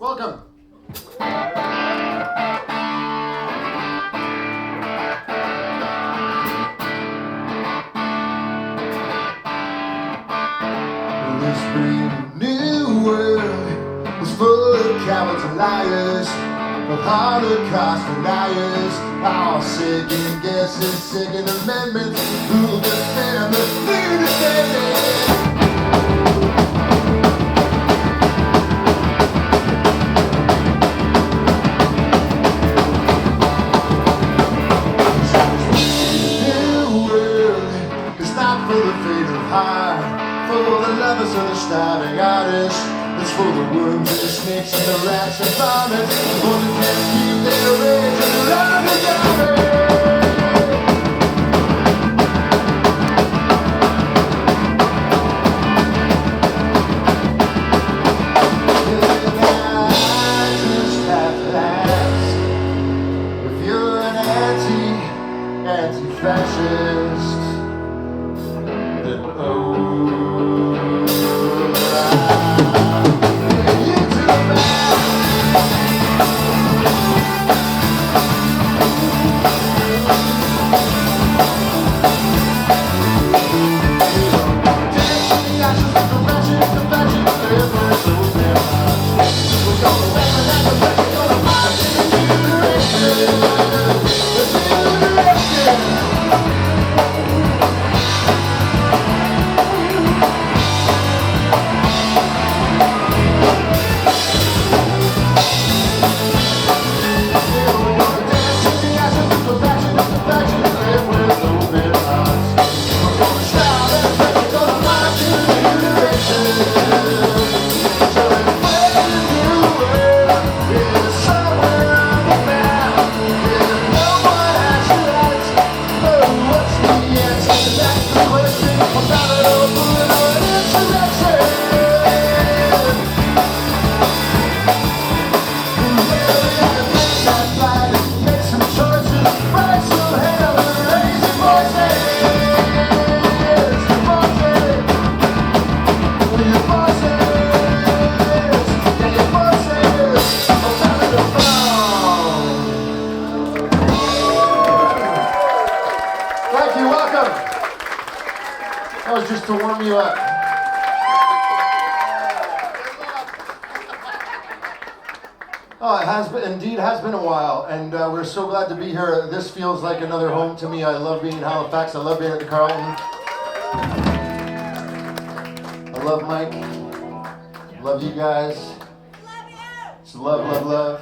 Welcome. This brave new world was full of cowards and liars, of Holocaust deniers, all second guesses, second amendments, who'll defend the new defendants. For the fate of high, for the lovers of the starving artists, it's for the worms and the snakes and the rats and vomit, the ones who can't keep their rage and the love of the I just have to ask if you're an anti-fascist. Just to warm you up. Oh, it has been, indeed has been a while, and we're so glad to be here. This feels like another home to me. I love being in Halifax. I love being at the Carleton. I love Mike. Love you guys. Love you. It's love, love, love.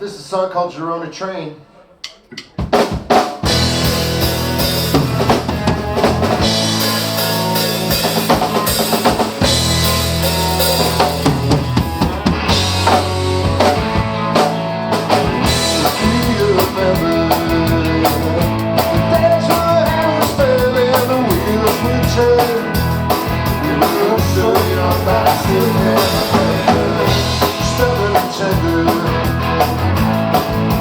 This is a song called Gerona Train. Stubborn and tender,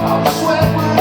I'll sweat with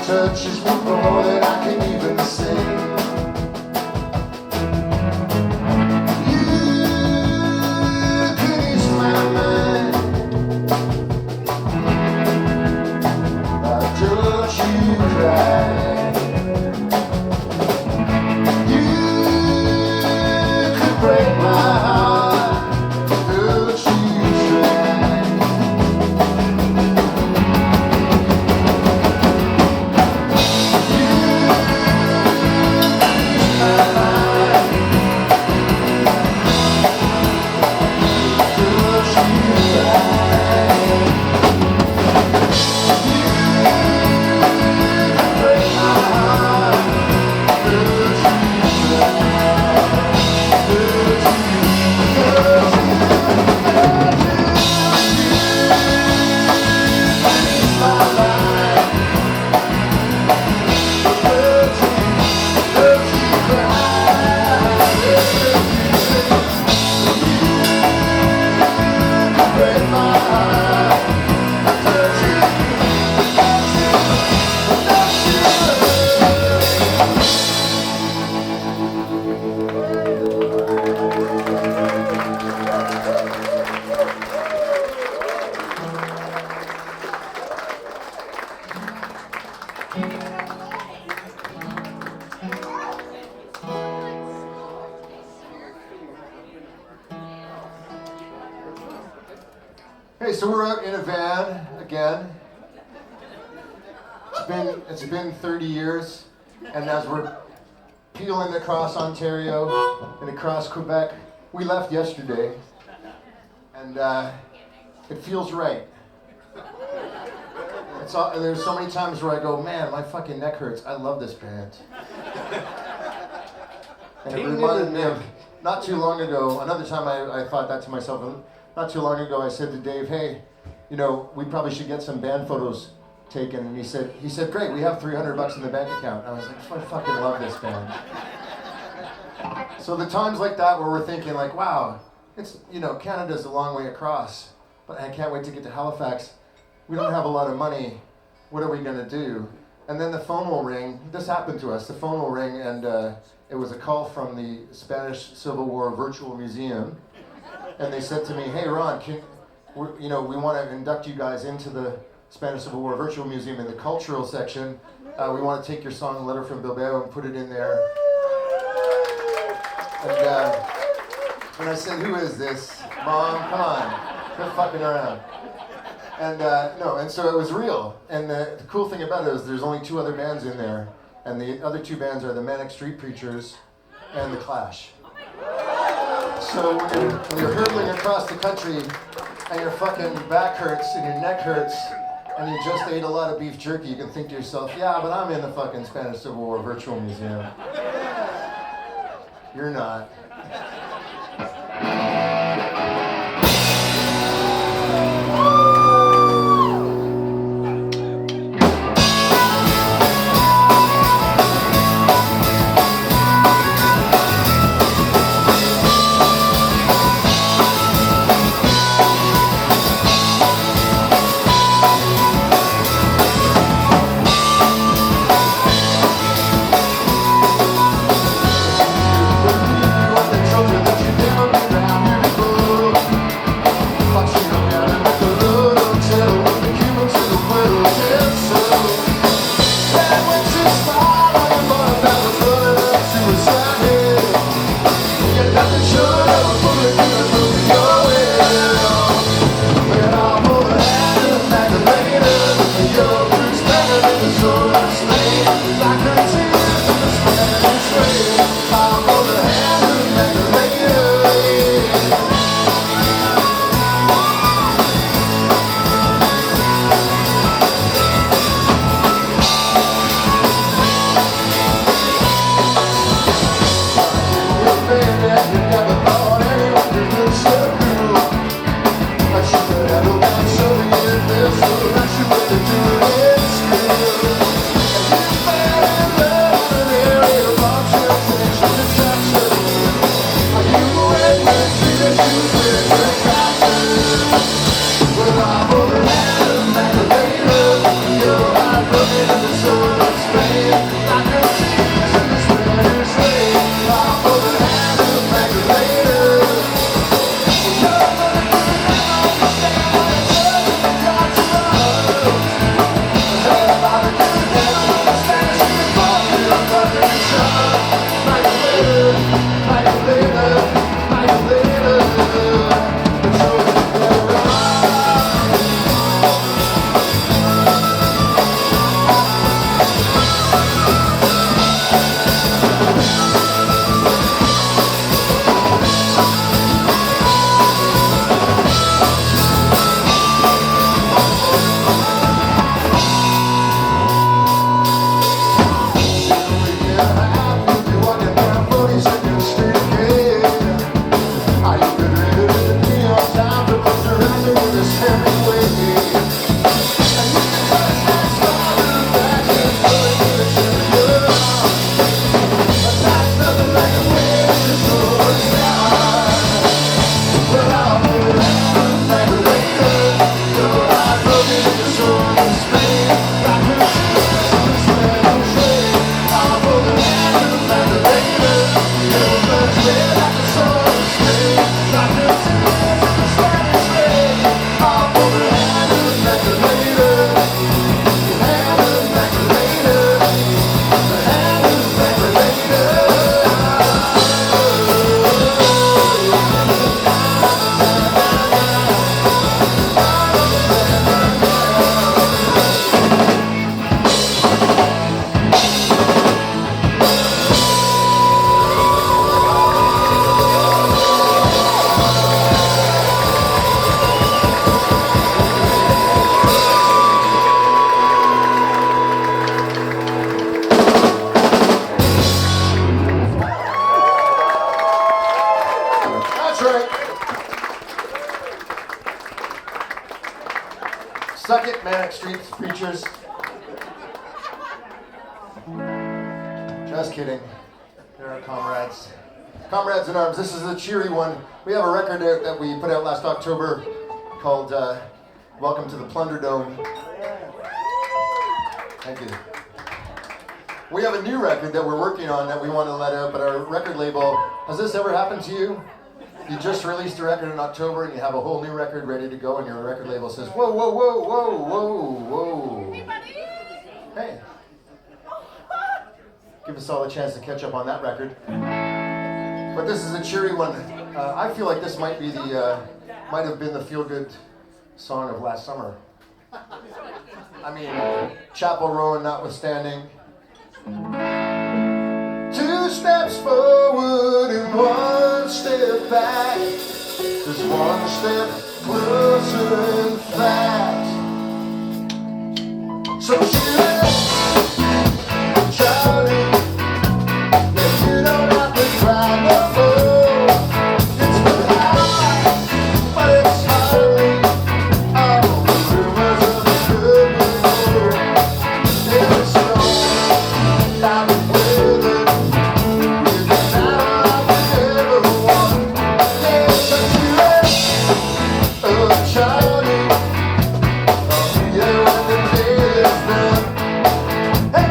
touches me more than I can even say. You could ease my mind. Don't you cry. You could break my heart. Don't you try. Hey, so we're out in a van again. It's been 30 years, and as we're peeling across Ontario and across Quebec, we left yesterday, and it feels right. There's so many times where I go, man, my fucking neck hurts. I love this band. And it reminded me of not too long ago. Another time I thought that to myself. Not too long ago, I said to Dave, hey, you know, we probably should get some band photos taken. And he said, great, we have $300 in the bank account. And I was like, I fucking love this band. So the times like that where we're thinking like, wow, it's, you know, Canada's a long way across, but I can't wait to get to Halifax. We don't have a lot of money. What are we gonna do? And then the phone will ring. This happened to us. The phone will ring, and it was a call from the Spanish Civil War Virtual Museum. And they said to me, hey, Ron, we want to induct you guys into the Spanish Civil War Virtual Museum in the cultural section. We want to take your song, Letter from Bilbao, and put it in there. And I said, who is this? Mom, come on, quit fucking around. And and so it was real. And the cool thing about it is there's only 2 other bands in there. And the other 2 bands are the Manic Street Preachers and the Clash. So when you're hurtling across the country and your fucking back hurts and your neck hurts and you just ate a lot of beef jerky, you can think to yourself, yeah, but I'm in the fucking Spanish Civil War Virtual Museum. You're not. Suck it, Manic Streets Preachers. Just kidding. They're our comrades. Comrades in arms, this is a cheery one. We have a record out that we put out last October called Welcome to the Plunder Dome. Thank you. We have a new record that we're working on that we want to let out, but our record label, has this ever happened to you? You just released a record in October and you have a whole new record ready to go and your record label says, whoa, whoa, whoa, whoa, whoa, whoa. Hey. Give us all a chance to catch up on that record. But this is a cheery one. I feel like this might be might have been the feel-good song of last summer. I mean, Chapel Rowan notwithstanding. 2 steps forward and 1 step back. Just 1 step closer in fact. So cheers, Charli. Yeah, you don't have to cry no more. It's been hard, but it's hardly all the rumors of the good before. Yeah, it's strong. I'm with it. We've been out like we never won. Yeah, so cheers, Charli. Oh, yeah, when the day is done. Hey!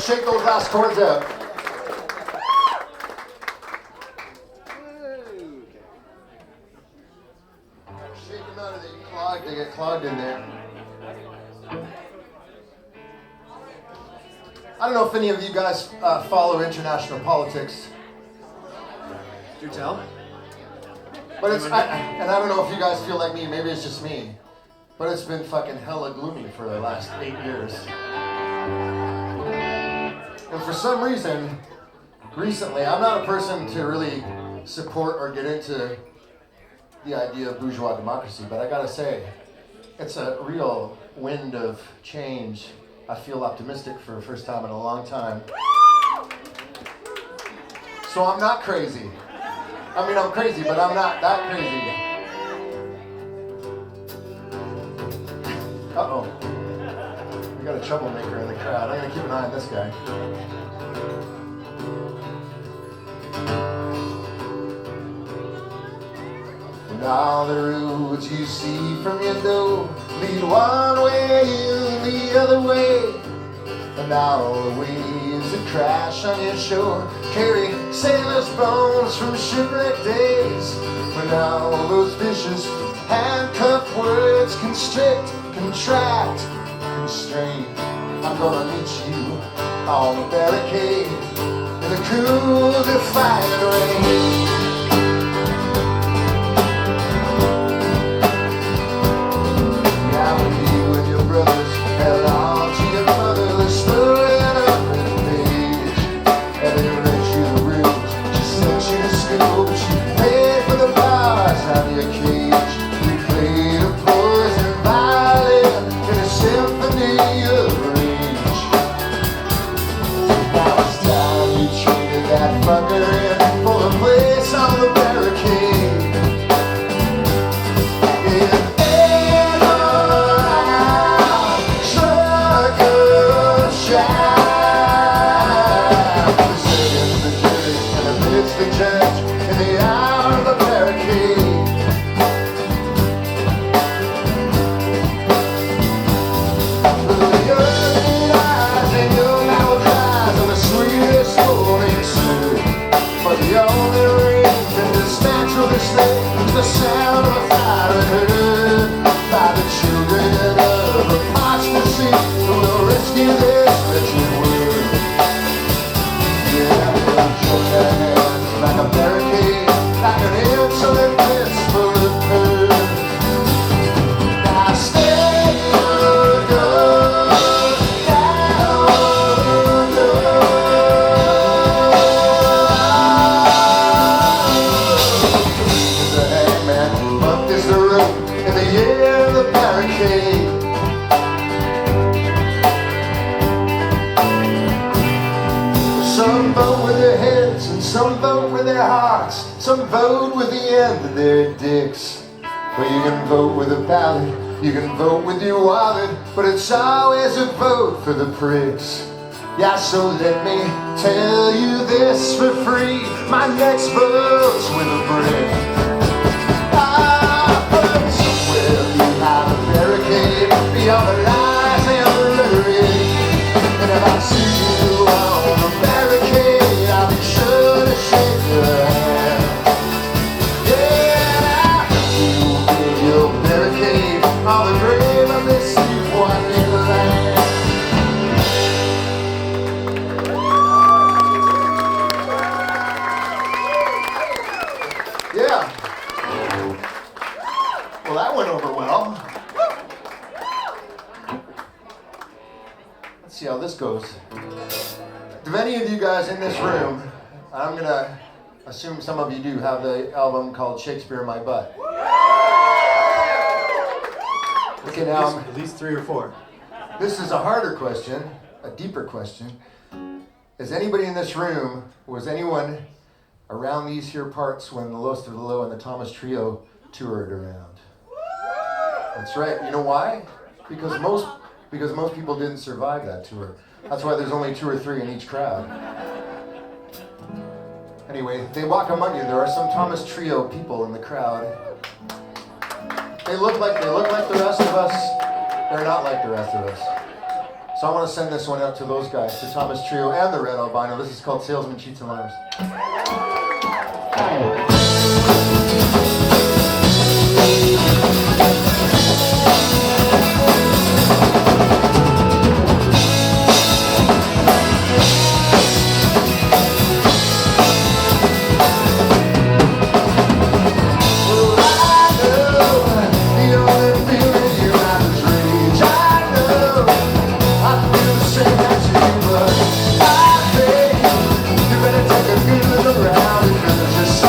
Shake those last chords out. Shake them out of the clog. They get clogged in there. I don't know if any of you guys follow international politics. Do tell. But it's, and I don't know if you guys feel like me, maybe it's just me, but it's been fucking hella gloomy for the last 8 years. And for some reason, recently, I'm not a person to really support or get into the idea of bourgeois democracy, but I gotta say, it's a real wind of change. I feel optimistic for the first time in a long time. So I'm not crazy. I mean, I'm crazy, but I'm not that crazy. Uh-oh. We got a troublemaker in the crowd. I'm gonna keep an eye on this guy. And all the roads you see from your door lead one way and the other way. And all the waves that crash on your shore carry sailors' bones from shipwreck days. When all those vicious handcuffed words constrict, contract, constrain, I'm gonna meet you on the barricade in the cool, defiant rain. Yeah, when you and your brothers held on to your motherless story on a written page, and they read you the rules, she sent you to school, but she paid for the bars on your cage. You played a poison violin in a symphony of rage. Now it's time you traded that fucker in for a place on the barricade. The judge in the hour of the barricade. The early eyes and your loud cries are the sweetest morning sleep. But the only ring that is natural to sleep is the sound of a fire heard by the children of apostasy who will rescue this wretched world. Yeah, they'll join their hands like a barricade, like an insolent fist full of hurt. Now stay your gun down low. The hangman, month is the rope in the air of the barricade. Some vote with their heads and some vote with their hearts. Some vote with the end of their dicks. Well, you can vote with a ballot, you can vote with your wallet, but it's always a vote for the pricks. Yeah, so let me tell you this for free, my next vote's with a brick. Ah, but somewhere behind the barricade, beyond the lies and the rhetoric, and if I see you on the barricade, I'll be sure to shake your hand. Yeah, you build your barricade on the grave of this sleep-walking land. Yeah. Well, that went over well. Let's see how this goes. Do any of you guys in this room, I'm gonna assume some of you do, have the album called Shakespeare in My Butt? Okay, now At least 3 or 4. this is a harder question, a deeper question. Is anybody in this room, was anyone around these here parts when the Lowest of the Low and the Thomas Trio toured around? That's right. You know why? Because most people didn't survive that tour. That's why there's only 2 or 3 in each crowd. Anyway, they walk among you. There are some Thomas Trio people in the crowd. They look like the rest of us. They're not like the rest of us. So I want to send this one out to those guys, to Thomas Trio and the Red Albino. This is called Salesmen, Cheats, and Liars. Around because it's just so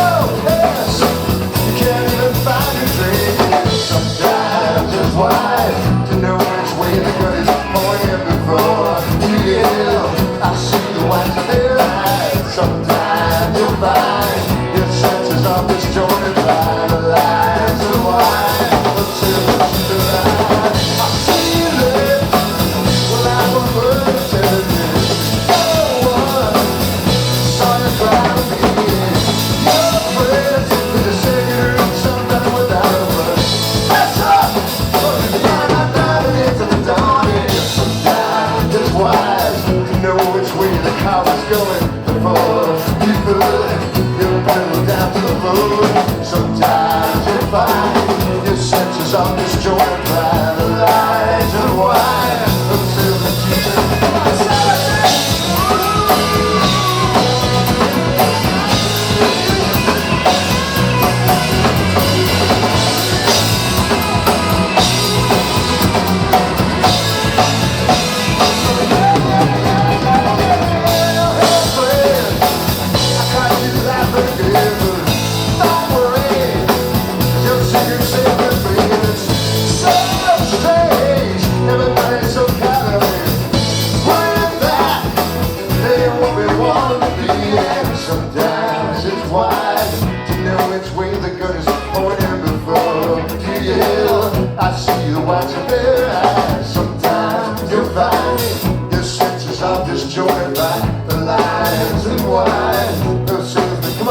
senses are disjointed by the light and wire of silver teachers.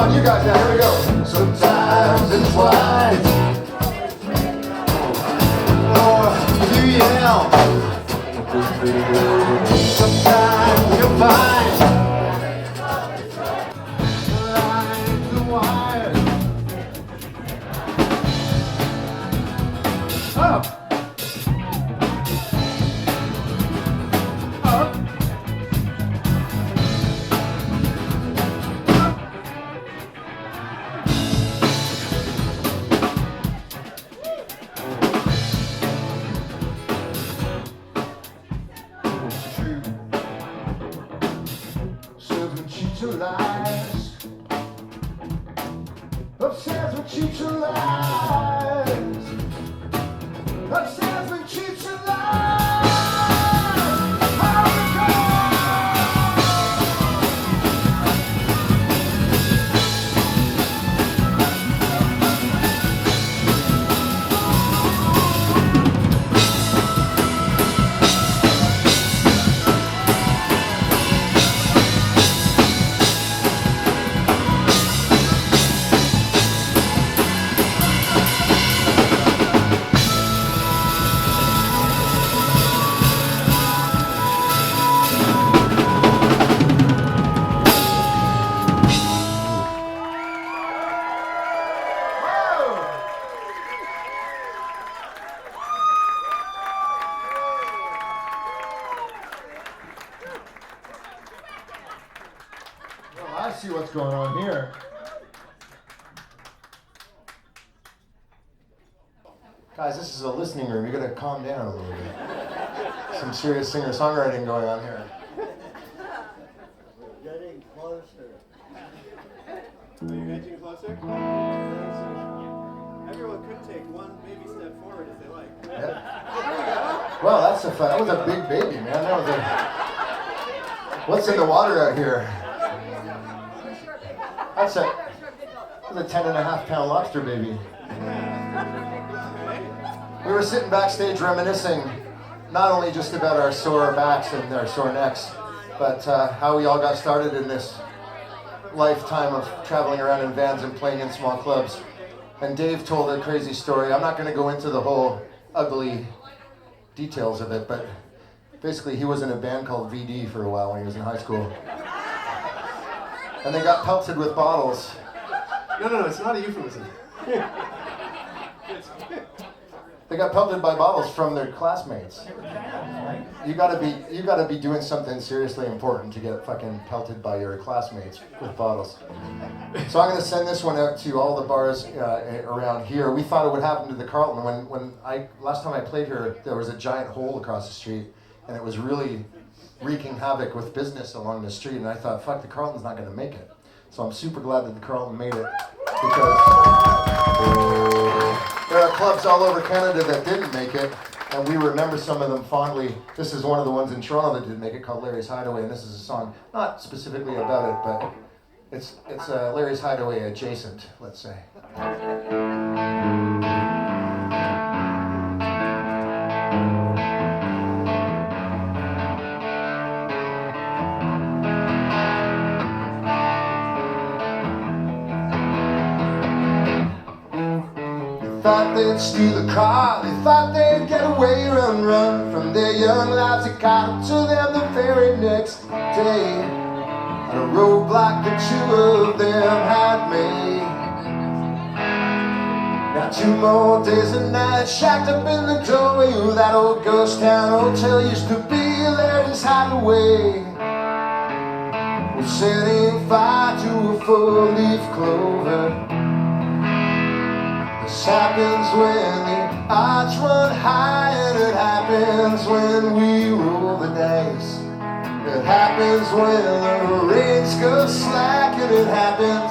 You guys, now here we go. Sometimes it's white, or you yell. Sometimes you'll find lines and wires. Up, up. Lies. Upstairs with cheats and lies. Upstairs with cheats and lies. I see what's going on here. Guys, this is a listening room. You gotta calm down a little bit. Some serious singer-songwriting going on here. We're getting closer. Are you edging closer? Everyone could take one baby step forward if they like. Yeah. Well, that was a big baby, man. That was a. What's in the water out here? That's a 10.5-pound lobster baby. We were sitting backstage reminiscing, not only just about our sore backs and our sore necks, but how we all got started in this lifetime of traveling around in vans and playing in small clubs. And Dave told a crazy story. I'm not going to go into the whole ugly details of it, but basically he was in a band called VD for a while when he was in high school. And they got pelted with bottles. No, it's not a euphemism. They got pelted by bottles from their classmates. You gotta be doing something seriously important to get fucking pelted by your classmates with bottles. So I'm gonna send this one out to all the bars around here. We thought it would happen to the Carleton. When last time I played here, there was a giant hole across the street, and it was really wreaking havoc with business along the street, and I thought, fuck, the Carleton's not going to make it. So I'm super glad that the Carleton made it, because there are clubs all over Canada that didn't make it, and we remember some of them fondly. This is one of the ones in Toronto that didn't make it, called Larry's Hideaway, and this is a song not specifically about it, but it's Larry's Hideaway adjacent, let's say. Thought they'd steal a car, they thought they'd get away, run from their young lives. It got to them the very next day, on a roadblock the two of them had made. Got 2 more days and nights shacked up in the doorway of that old ghost town hotel used to be Larry's hideaway. We're setting fire to a 4-leaf clover. This happens when the odds run high, and it happens when we roll the dice. It happens when the rains go slack, and it happens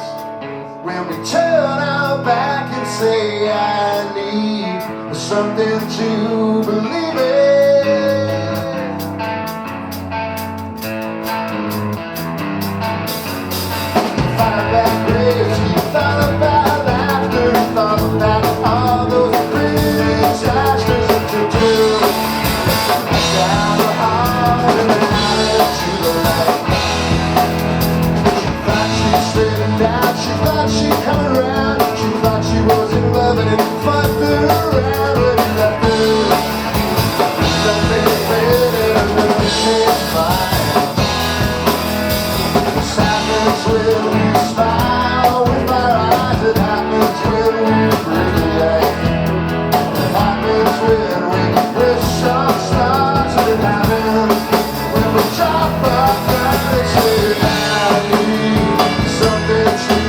when we turn our back and say, I need something to believe in. Thought about graves, you thought about laughter, you thought about all those pretty disasters that you do. Down the hall and out into the light. She thought she'd come around. She thought she was in love and it fucked her around. But you left her. Something faded and then she's fine. This happens when we smile with our eyes. It happens when we breathe. It happens when we wish on stars. And it happens when we drop our guard and say, I need something to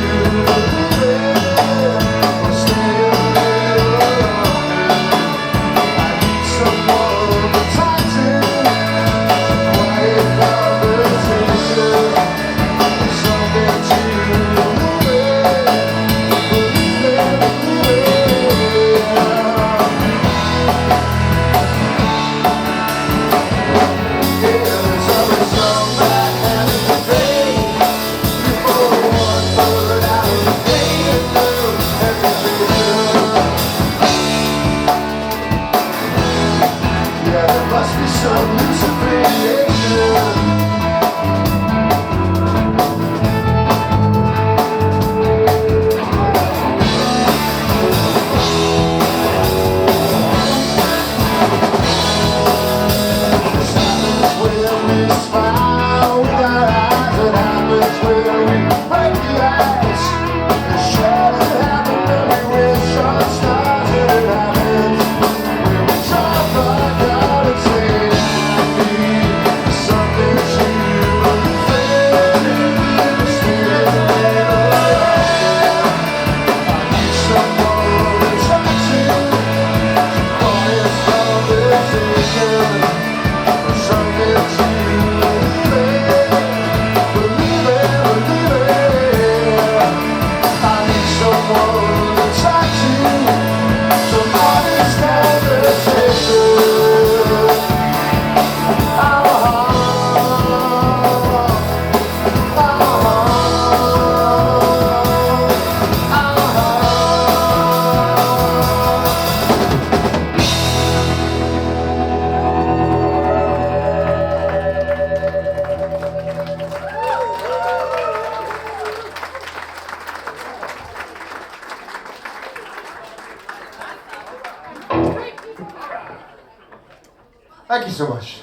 Thank you so much.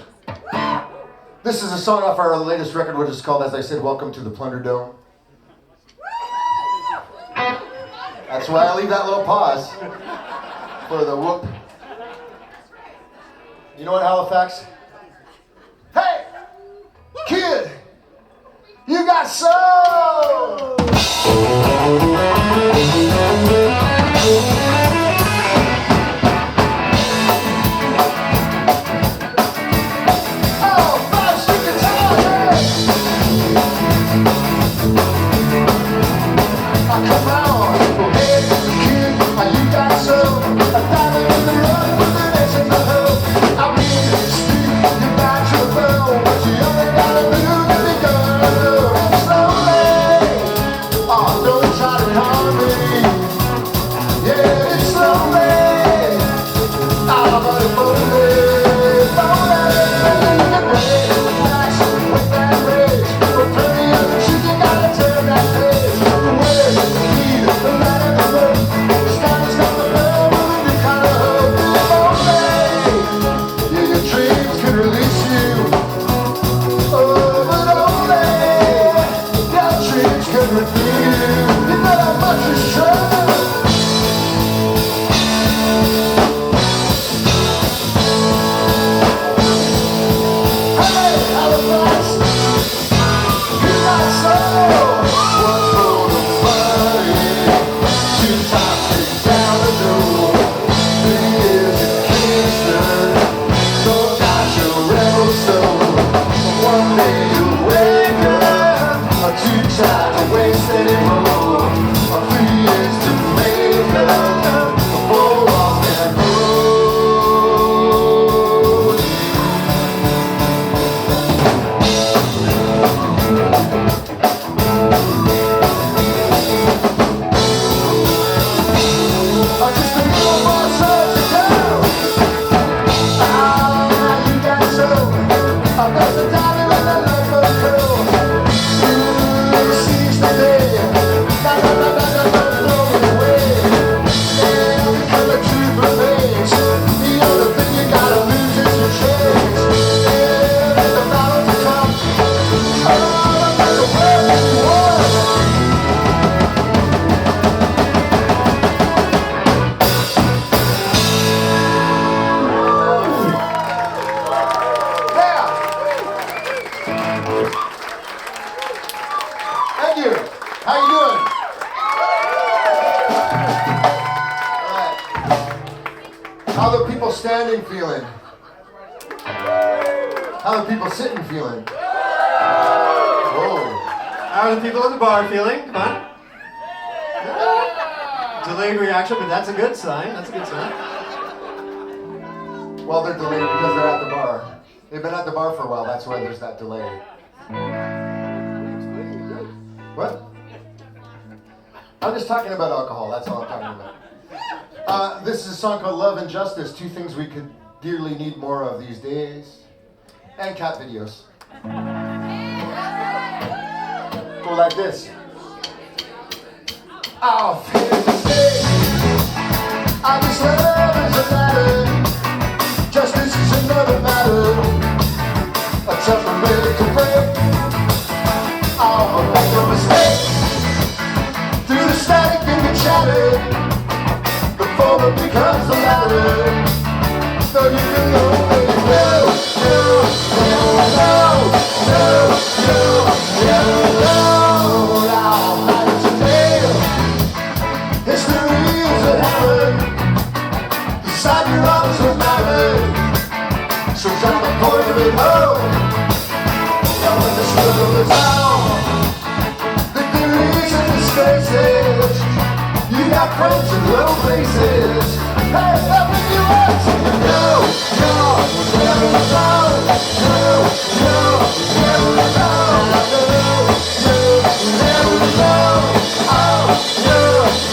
This is a song off our latest record, which is called, as I said, Welcome to the Plunder Dome. That's why I leave that little pause for the whoop. You know what, Halifax? Hey, kid, you got soul! Oh, no. standing feeling? How are the people sitting feeling? Whoa. How are the people at the bar feeling? Come on. Delayed reaction, but that's a good sign. That's a good sign. Well, they're delayed because they're at the bar. They've been at the bar for a while, that's why there's that delay. What? I'm just talking about alcohol, that's all I'm talking about. This is a song called Love and Justice, two things we could dearly need more of these days. And cat videos. Go like this. Oh, fantasy. I just love is a matter. Justice is another matter. A tougher way to break. Oh, make no mistake. Through the static and the chatter, the former becomes the latter. So you can know that you know. History is a hammer. Decide your arms will matter. So drop the point of it home. And when the struggle is on, victories and disgraces, you got friends in low places. Hey, nothing you want to know. Never alone. Never alone. Never alone. Oh,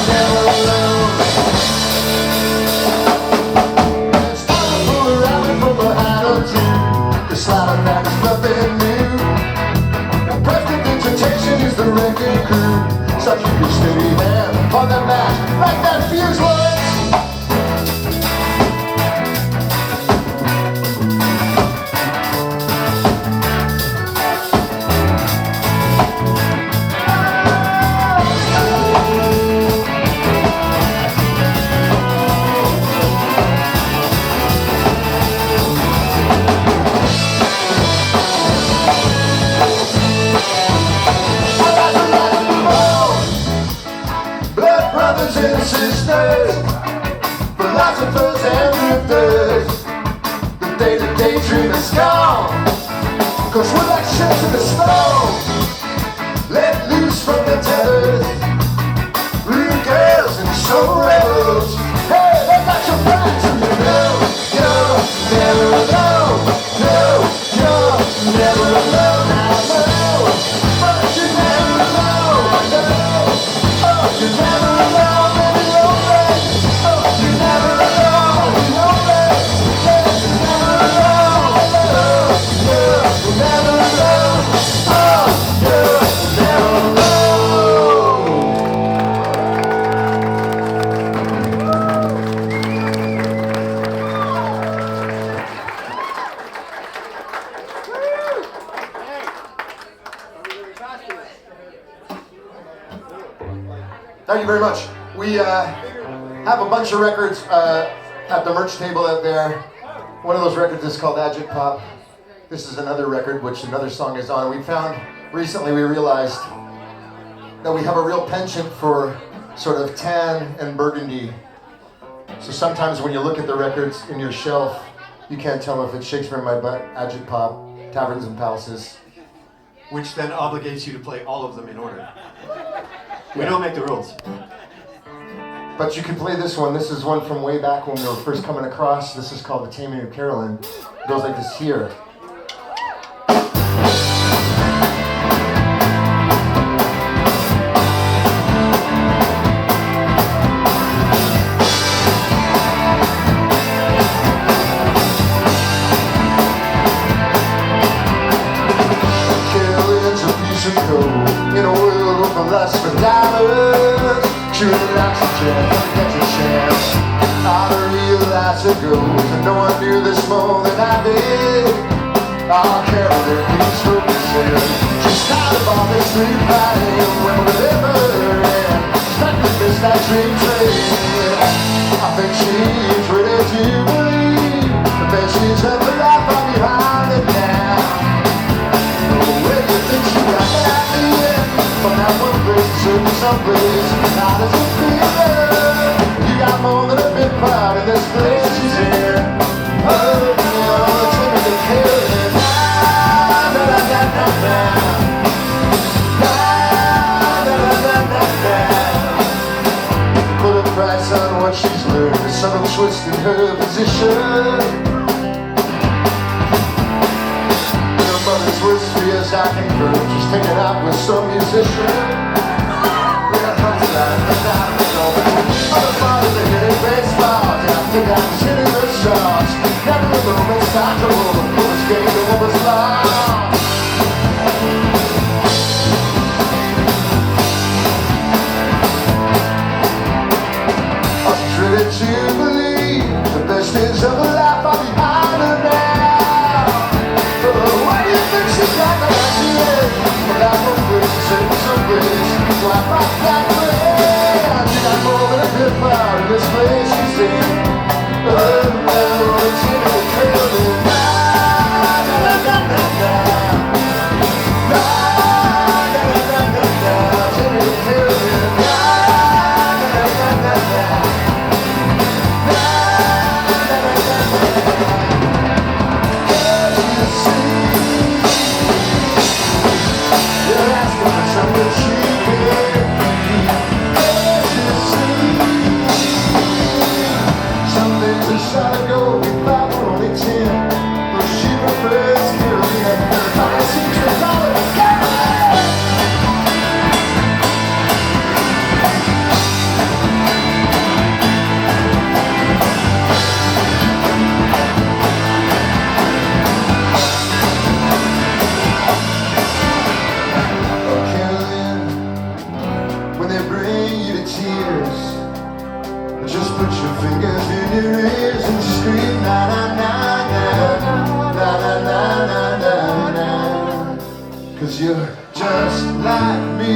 never alone. It's time to pull around from behind a two. The slide of that is nothing new. Prestidigitation is the wrecking crew. So keep your steady hand on that match like that fuse was. Sisters, philosophers and drifters, the day-to-day dream is gone, 'cause we're like ships in the snow, let loose from the tethers, rude girls and soul rebels. Hey, they got your back to you know, you're never alone, no, you're never alone, I know, but you're never alone, no, oh, you're never alone. Thank you very much. We have a bunch of records at the merch table out there. One of those records is called Agit Pop. This is another record which another song is on. We found recently, we realized that we have a real penchant for sort of tan and burgundy. So sometimes when you look at the records in your shelf, you can't tell if it's Shakespeare in My Butt, Agit Pop, Taverns and Palaces. Which then obligates you to play all of them in order. We don't make the rules. But you can play this one. This is one from way back when we were first coming across. This is called The Taming of Carolyn. It goes like this here. Carolyn's a piece of gold in a world with a lust for diamonds. She relaxed the chance, get your chance. I realized it goes, and no one knew this more than I did. I'll carry their peace for pieces. She's tired of all this sleep fighting, when we'll ever end. Stuck to miss that dream train. I think she's ready to believe that she's left the life on behind it now. Where do you think she got that at the end? From that one place to someplace. How does it feel? You got more than a bit part in this place she's in. musician. Your mother's worst fears I can curb, just hanging out with some musician. We got friends that are other fathers are hitting baseball, and I think I'm hitting the shots. Never a moment's time to roll, the foolish game the woman's lost. I was driven to believe the best days of life are behind her now. Why do you think she's like a Russian? Without no place to save some place, so I fight that way. I think I'm more than a bit proud in this place you see. It's in the building. Na na na na na na. Na na na na na na. It's in the building. Na na na na na na. Na na na na na. As you see, you're asking for something she can't be. As you see, some things are shot to go if I were only 10. But she prefers Carolyn. Everybody seems to call her Carolyn. Oh, Carolyn, when they bring you to tears, just put your fingers in your ears and scream na na na na na na na na na. 'Cause you're just like me.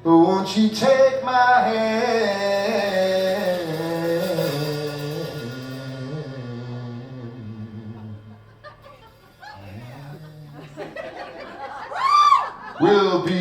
Won't you take my hand? Will be.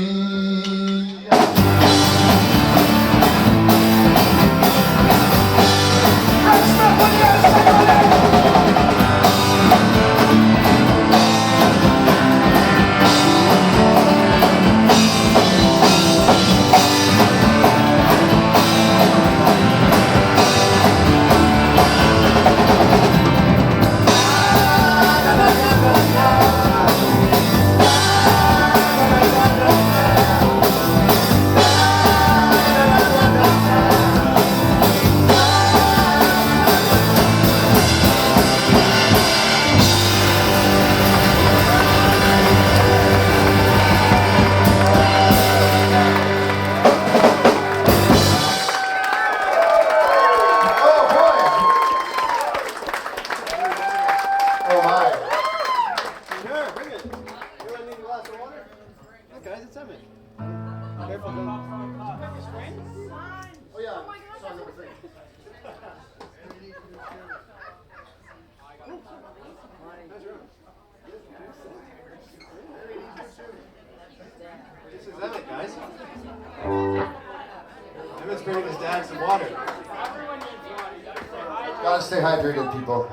Gotta stay hydrated, people.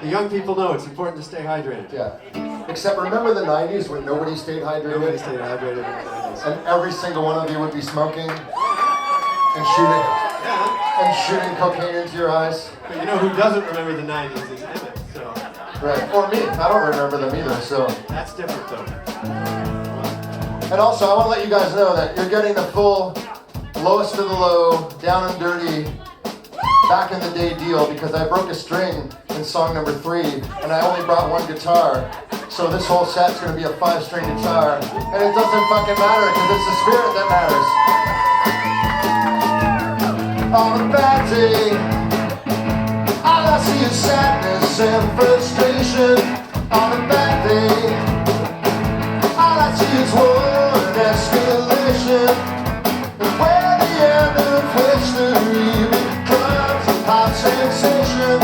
The young people know it's important to stay hydrated. Yeah. Except remember the 90s when nobody stayed hydrated? Nobody stayed hydrated in the 90s. And every single one of you would be smoking and shooting cocaine into your eyes. But you know who doesn't remember the 90s is Emmett, so. Right. Or me. I don't remember them either, so. That's different though. And also, I want to let you guys know that you're getting the full lowest of the low, down and dirty, back in the day deal because I broke a string in song number 3 and I only brought one guitar. So this whole set's gonna be a 5-string guitar. And it doesn't fucking matter because it's the spirit that matters. On a bad day, all I see is sadness and frustration. On a bad day, all I see is war and escalation. And where the end of history becomes a hot sensation,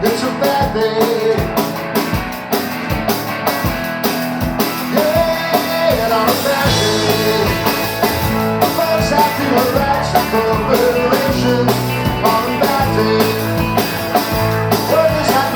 it's a bad day. Yeah, and on a bad day, folks have to relax the corporation. On a bad day, workers have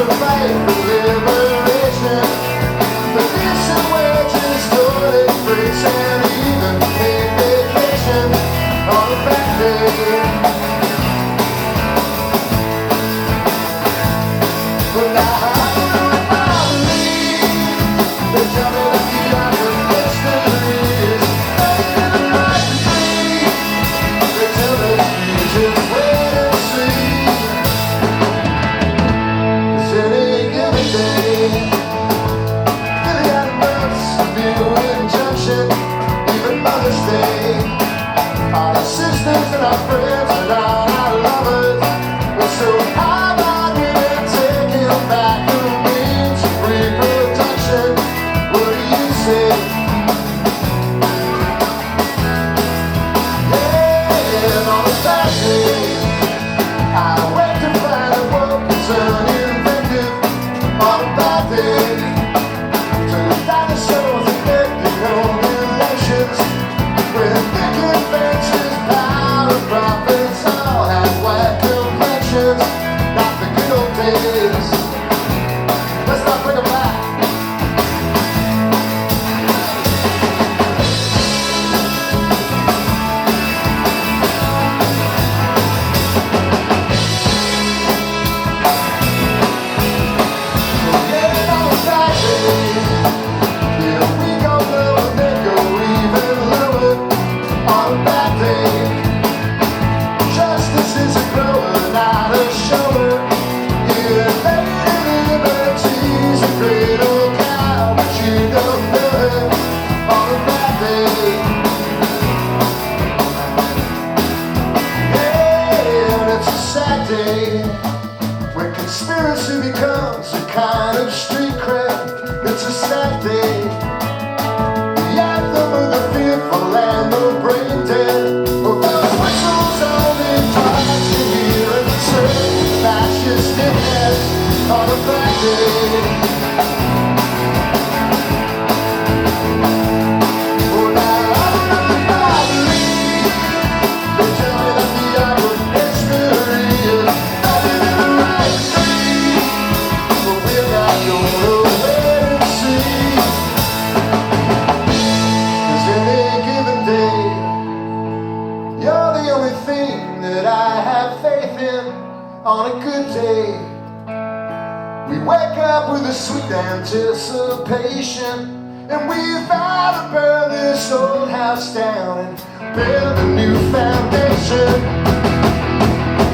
up with a sweet anticipation. And we've got to burn this old house down and build a new foundation.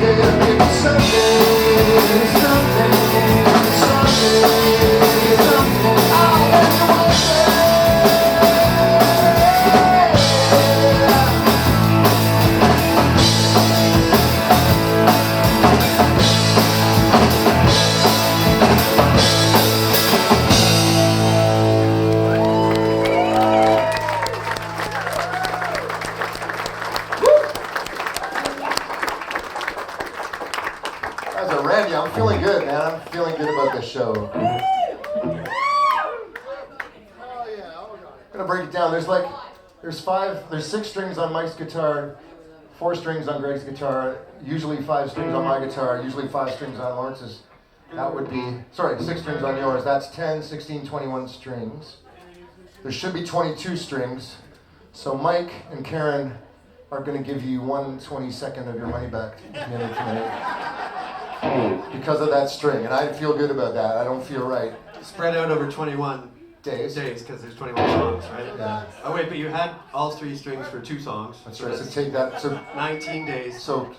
Yeah, maybe someday, someday, someday, someday, I'll make the one day. I'm feeling good, man. I'm feeling good about this show. Oh, yeah. I'm gonna break it down. There's 6 strings on Mike's guitar, 4 strings on Greg's guitar, usually 5 strings on my guitar, usually 5 strings on Lawrence's. That would be, 6 strings on yours. That's 10, 16, 21 strings. There should be 22 strings. So Mike and Karen are gonna give you 1/22 of your money back at the end of tonight. Because of that string, and I feel good about that. I don't feel right. Spread out over 21 days, because there's 21 songs, right? Yeah. Oh wait, but you had all 3 strings for 2 songs. That's right. So take that. So 19 days. So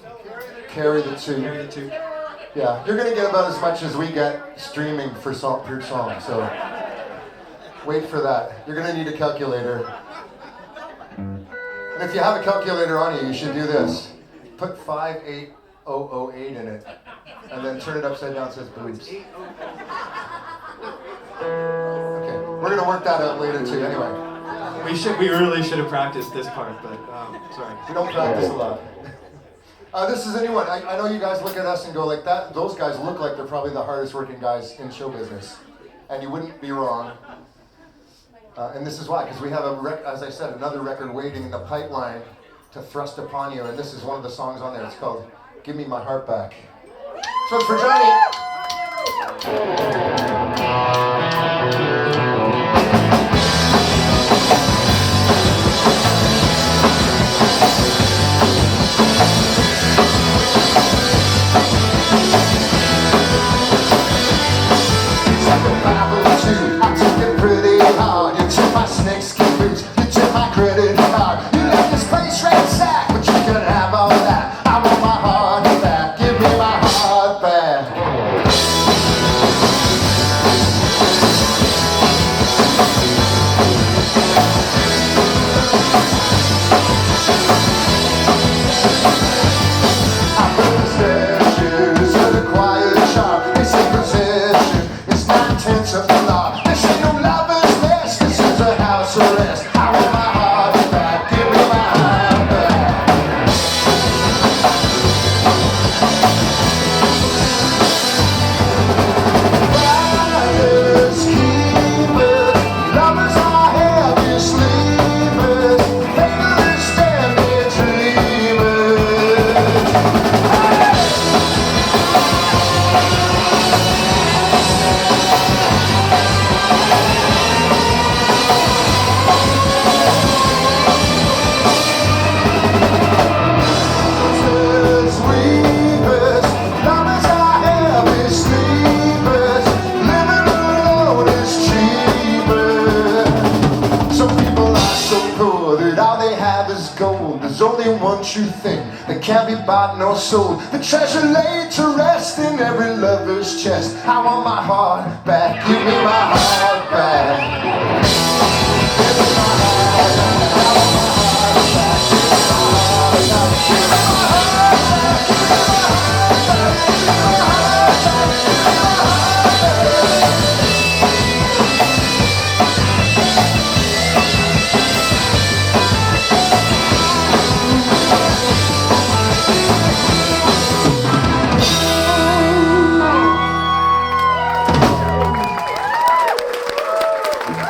carry the 2. Carry the 2. Yeah, you're gonna get about as much as we get streaming per song. So wait for that. You're gonna need a calculator. And if you have a calculator on you, you should do this. Put 58008 in it. And then turn it upside down so it's boobs. Okay, we're gonna work that out later too. Anyway, we really should have practiced this part, but sorry. We don't practice a lot. This is a new one. I know you guys look at us and go like that. Those guys look like they're probably the hardest working guys in show business, and you wouldn't be wrong. And this is why, because we have as I said, another record waiting in the pipeline to thrust upon you. And this is one of the songs on there. It's called "Give Me My Heart Back." So it's for Johnny. I took it pretty hard. You took my snakeskin boots. You took my credit card. You left this place ransacked, but you can have all that. I want my heart back. Give me my heart back. I put the statues of the quiet shark. They say possession is 9/10 of the law. This ain't no lover's nest. This is a house arrest. I want my heart back. Give me my heart back. Fighters, keepers, lovers are heavy sleepers. Fatalist standing dreamers. Weavers, lovers are heavy sleepers. Living alone is cheaper. Some people are so poor that all they have is gold. There's only one true thing that can't be bought nor sold. The treasure laid to rest in every lover's chest. I want my heart back. Give me my heart back. Give me my heart back. I want my heart back. Give me my heart back. Give me my heart back.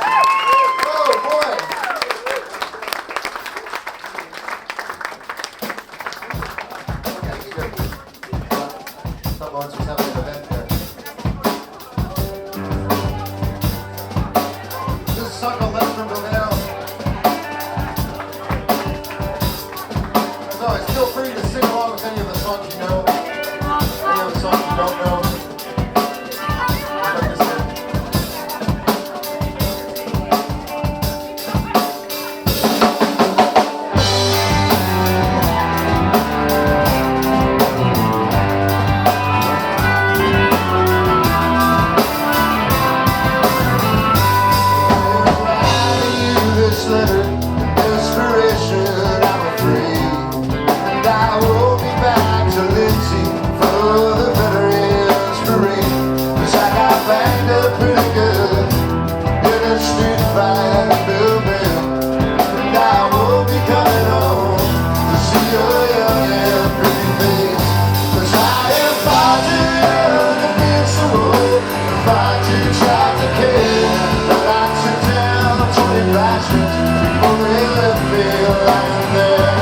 street fight at the Bilbao. And I won't be coming home to see your young and pretty face. 'Cause I am far too young to be so old, far too shy to care. But I took down 25 streets before they left me lying there.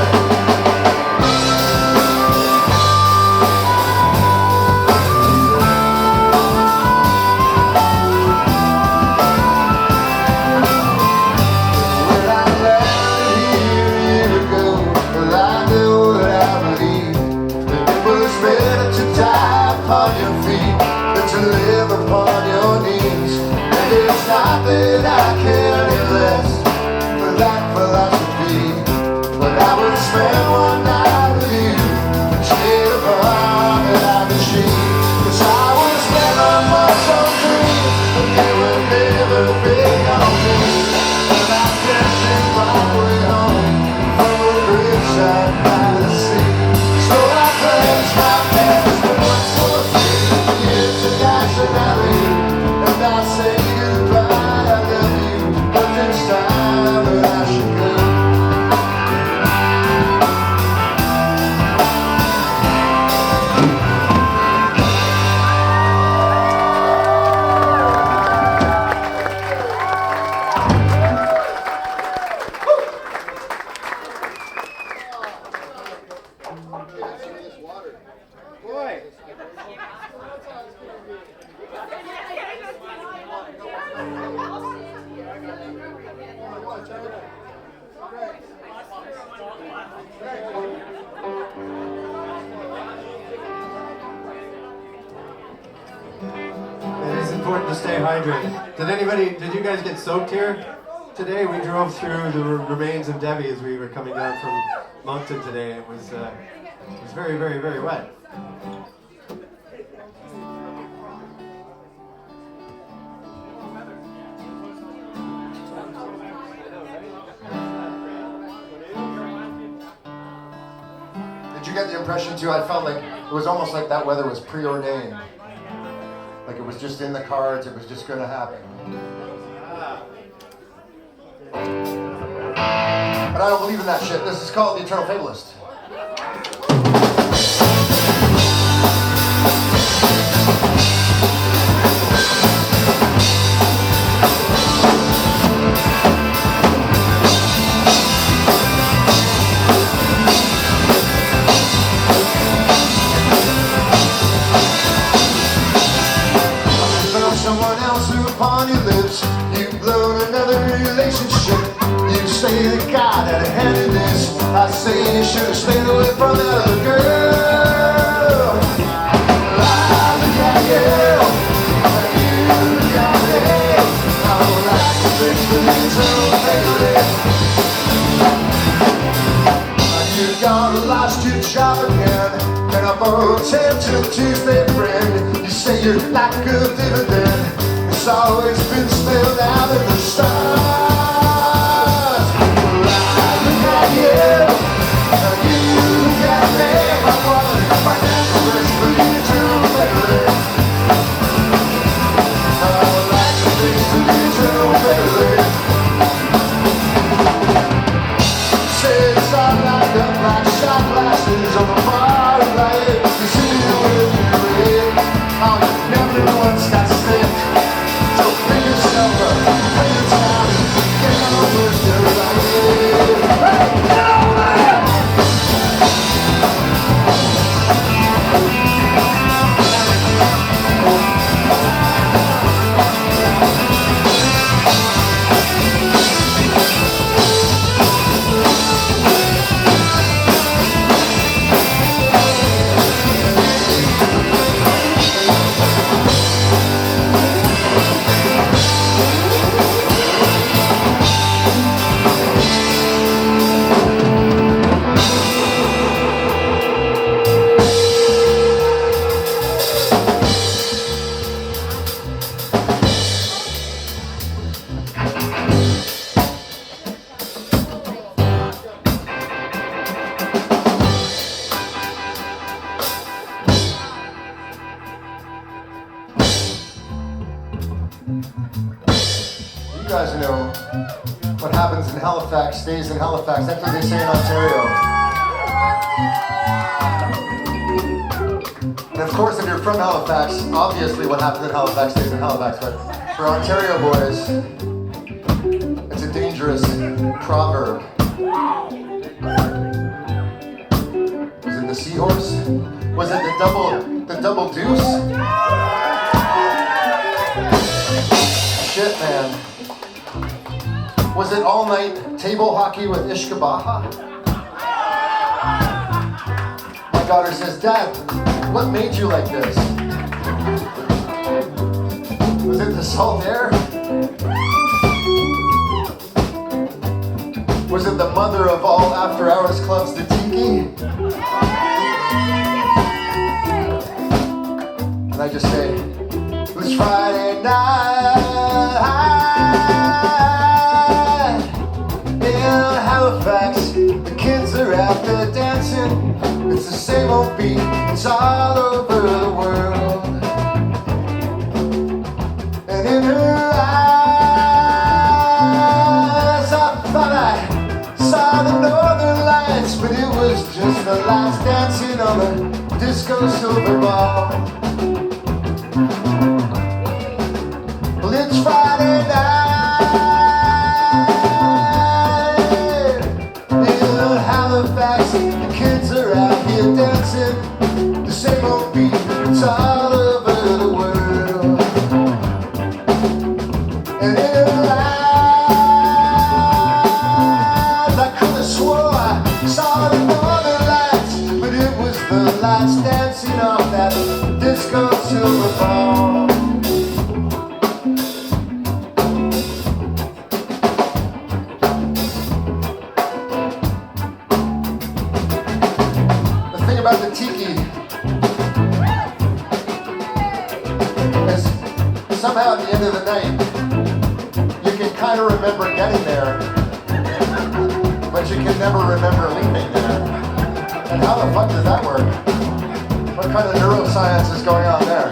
On your feet, but to live upon your knees. And it's not that I care any less for that philosophy, but I would spend one night with you instead of on that machine. 'Cause I would spend on much on dreams, but they would never be on me. And I'm dancing my way home from a graveside by the sea. So I clench my hands and once more and I say goodbye, I love you, but this time that I should go. To stay hydrated. Did you guys get soaked here today? We drove through the remains of Debbie as we were coming down from Moncton today. It was very, very, very wet. Did you get the impression too? I felt like it was almost like that weather was preordained. Like it was just in the cards, it was just going to happen. But I don't believe in that shit. This is called the Eternal Fatalist. Someone else who upon your lips you've blown another relationship. You say that God had a hand in this. I say you should have stayed away from that other girl. I look at you, and you look at me. I would like to fix the eternal fatalist. You've gone and lost your job again, and I borrowed 10 till Tuesday, friend. You say you're like a dividend. It's always been spelled out in the stars. Well, I look at you, and you look at me. I want to find out the rest for the eternal fatalist. I would like to fix the eternal fatalist. Says I lined up like shot glasses on a bar of light. You see me with your red. Oh, you never once got sick. So pick yourself up, take your time, get on with your life. Hey, get over here! You guys know what happens in Halifax stays in Halifax. That's what they say in Ontario. And of course, if you're from Halifax, obviously what happens in Halifax stays in Halifax. But for Ontario boys, it's a dangerous proverb. Was it the seahorse? Was it the double deuce? Shit, man. Was it all night table hockey with Ishkabaha? My daughter says, Dad, what made you like this? Was it the salt air? Was it the mother of all after-hours clubs, the tiki? And I just say, it was Friday night in Halifax. The kids are out there dancing. It's the same old beat, it's all over the world. And in her eyes, I thought I saw the northern lights, but it was just the lights dancing on the disco silver ball. Well, it's Friday night in Halifax. The kids are out here dancing. The same old beat, it's all over the world. And in her eyes, I could have swore I saw the northern lights, but it was the lights dancing off that disco silver ball. About the tiki is somehow at the end of the night you can kind of remember getting there, but you can never remember leaving there. And how the fuck does that work? What kind of neuroscience is going on there?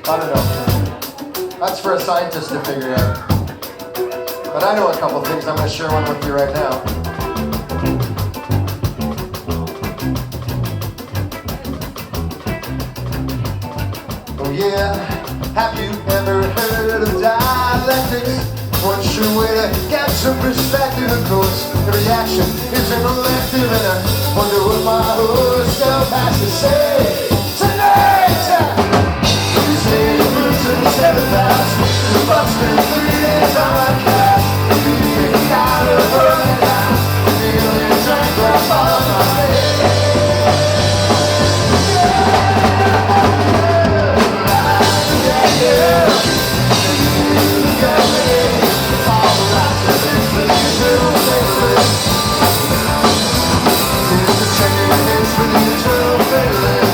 I don't know. That's for a scientist to figure out. But I know a couple things. I'm going to share one with you right now. Oh yeah, have you ever heard of dialectics? One sure way to get some perspective, of course. The reaction is an elective, and I wonder what my horoscope has to say tonight. Tuesday, the roots of the 7,000. The buck's been 3 days on my couch. Out of burning out, feeling drunk up on my head. You got me, all the lights are lit for the eternal faithless. Here's the check your heads for the eternal faithless.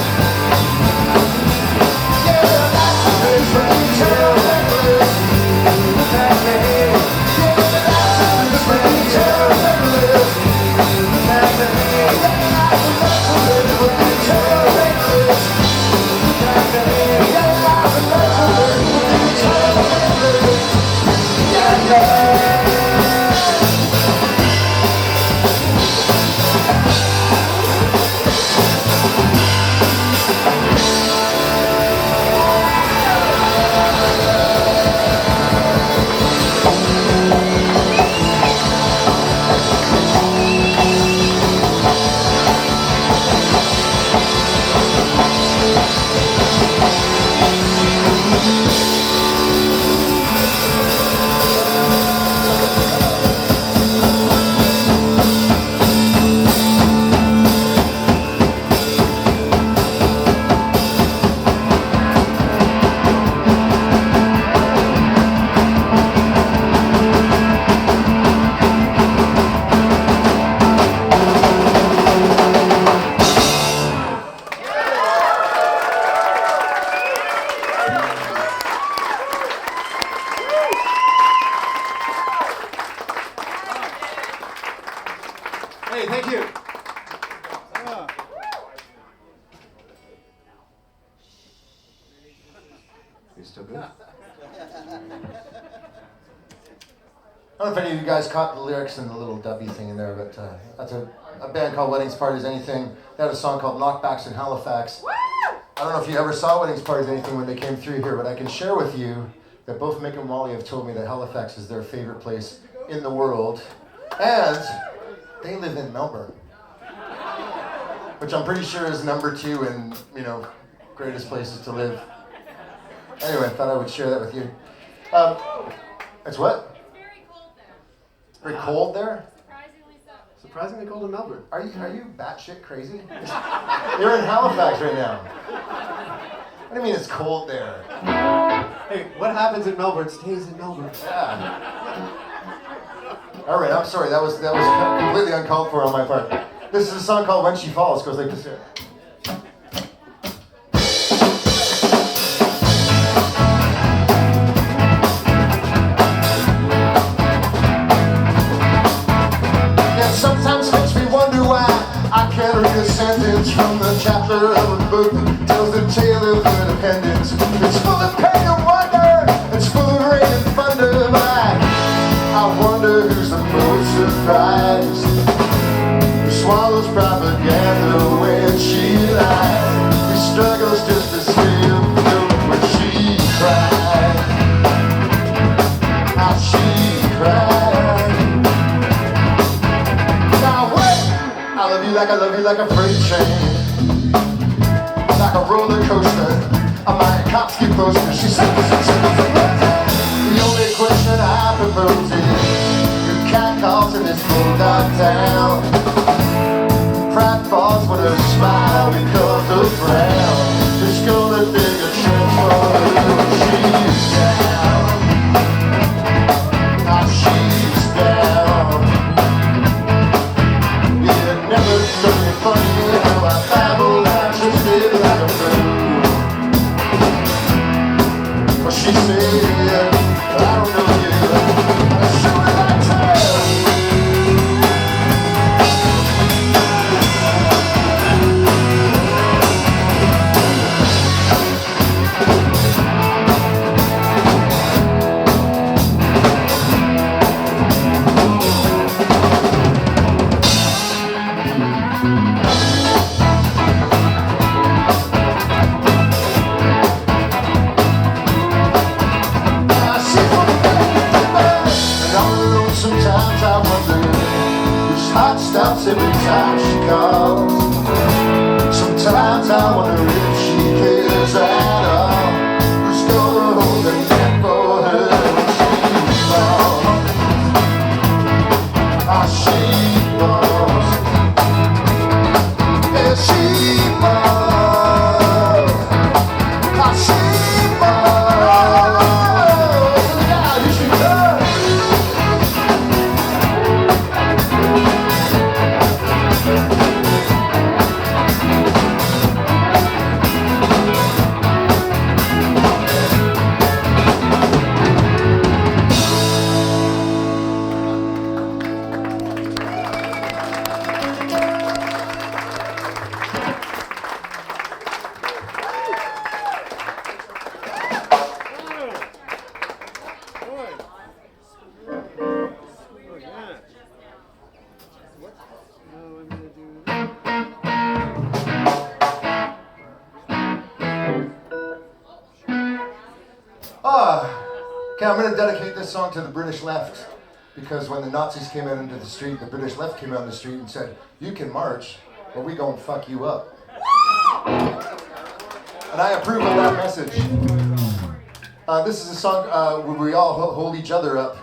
You still good? I don't know if any of you guys caught the lyrics and the little dubby thing in there, but that's a band called Weddings Parties Anything. They had a song called Knockbacks in Halifax. I don't know if you ever saw Weddings Parties Anything when they came through here, but I can share with you that both Mick and Wally have told me that Halifax is their favorite place in the world, and they live in Melbourne, which I'm pretty sure is number 2 in, greatest places to live. Anyway, I thought I would share that with you. It's what? Very cold there? Surprisingly so. Surprisingly cold in Melbourne. Are you batshit crazy? You're in Halifax right now. What do you mean it's cold there? Hey, what happens in Melbourne stays in Melbourne. Yeah. All right, I'm sorry. That was completely uncalled for on my part. This is a song called When She Falls. It goes like this here. Sometimes makes me wonder why I can't read a sentence from the chapter of a book that tells the tale of independence. It's full of pain and wonder, it's full of rain and thunder, but I wonder who's the most surprised, who swallows propaganda when she lies, who struggles just to stay afloat when she cries, how she cries. I love you like a freight train, like a roller coaster, a Mayakovsky poster. She said, the only question I propose is, you can't call to this bulldog town. Pride falls when her smile becomes a frown. It's gonna take a chance for her when she's down. Now she's down. Never took me funny how I babble and twisted like a fool. But she said, I don't know you, but I sure would like to. Sometimes I wonder whose heart stops every time she calls. Sometimes I wonder if she cares at all. Who's gonna hold the net for her when she falls? Ah, she falls. Yeah, she falls. Ah, she falls. Yeah, you should go. Okay, I'm going to dedicate this song to the British left, because when the Nazis came out into the street, the British left came out in the street and said, you can march, but we gonna fuck you up. And I approve of that message. This is a song where we all hold each other up,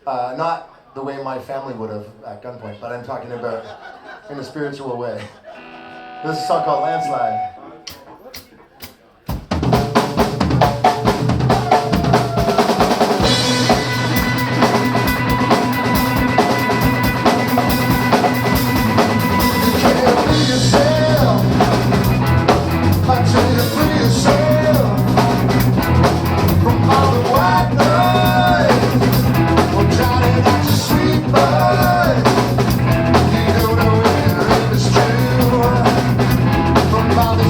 not the way my family would have at gunpoint, but I'm talking about in a spiritual way. This is a song called Landslide. From all the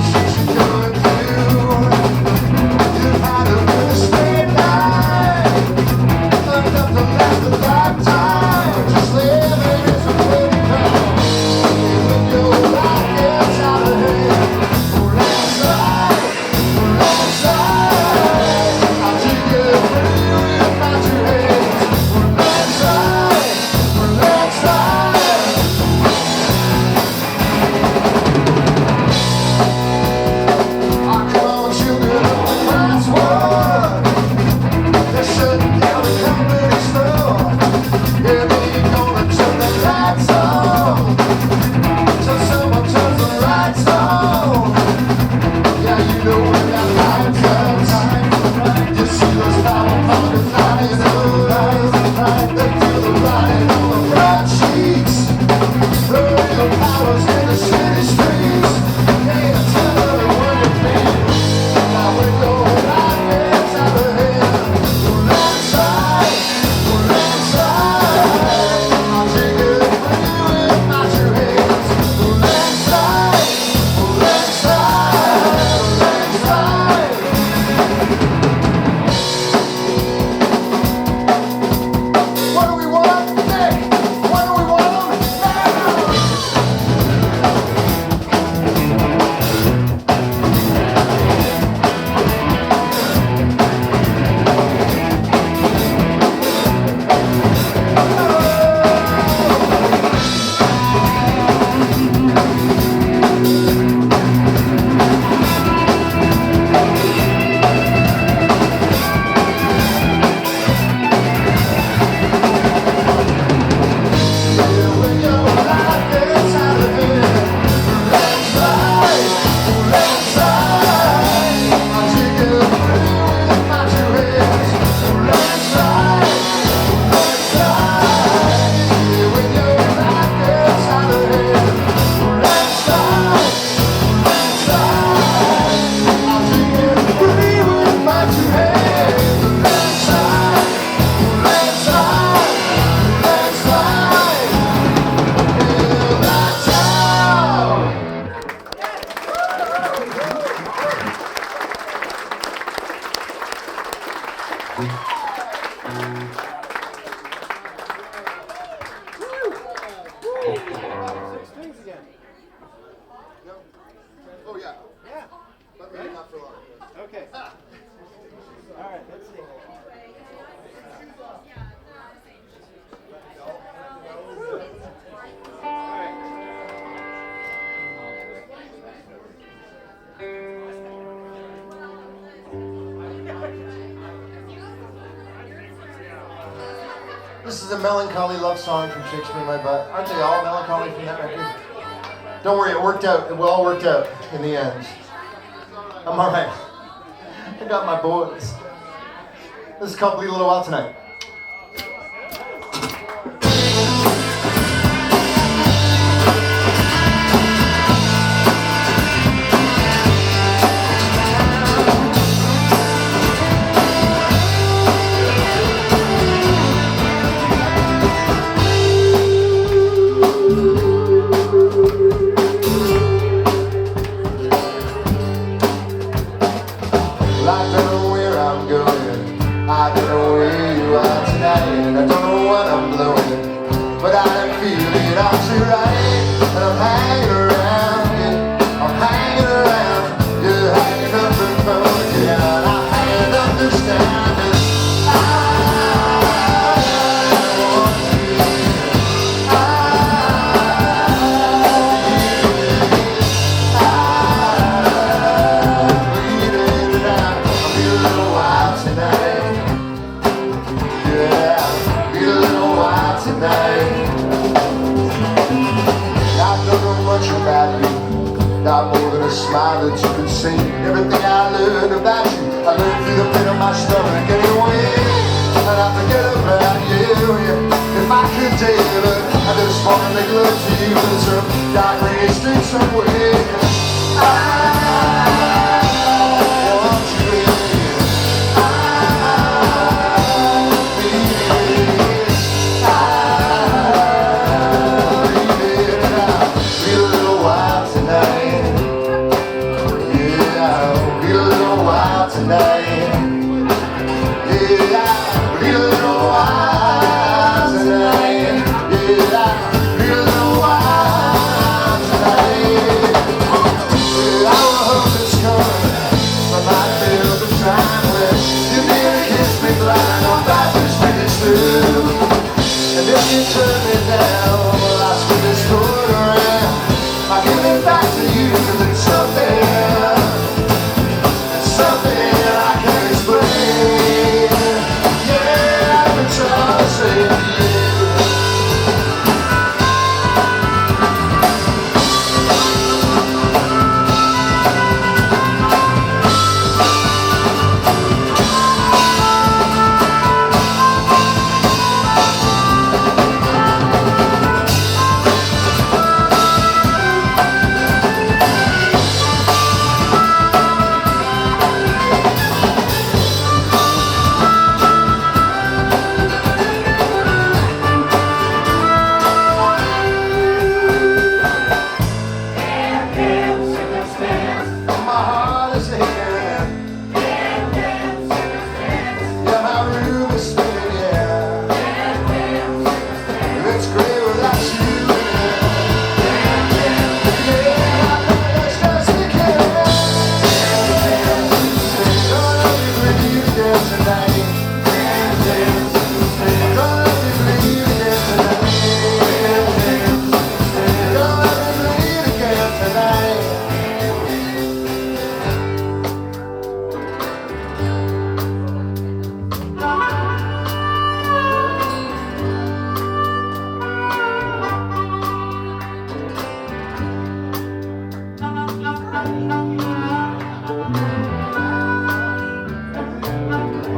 Oh yeah. Yeah. But maybe not for long. Okay. All right, let's see. This is a melancholy love song from Shakespeare in My Butt. Aren't they all melancholy from that record? Don't worry, it worked out. It all worked out in the end. I'm alright. I got my boys. This is called Bleed a Little While Tonight.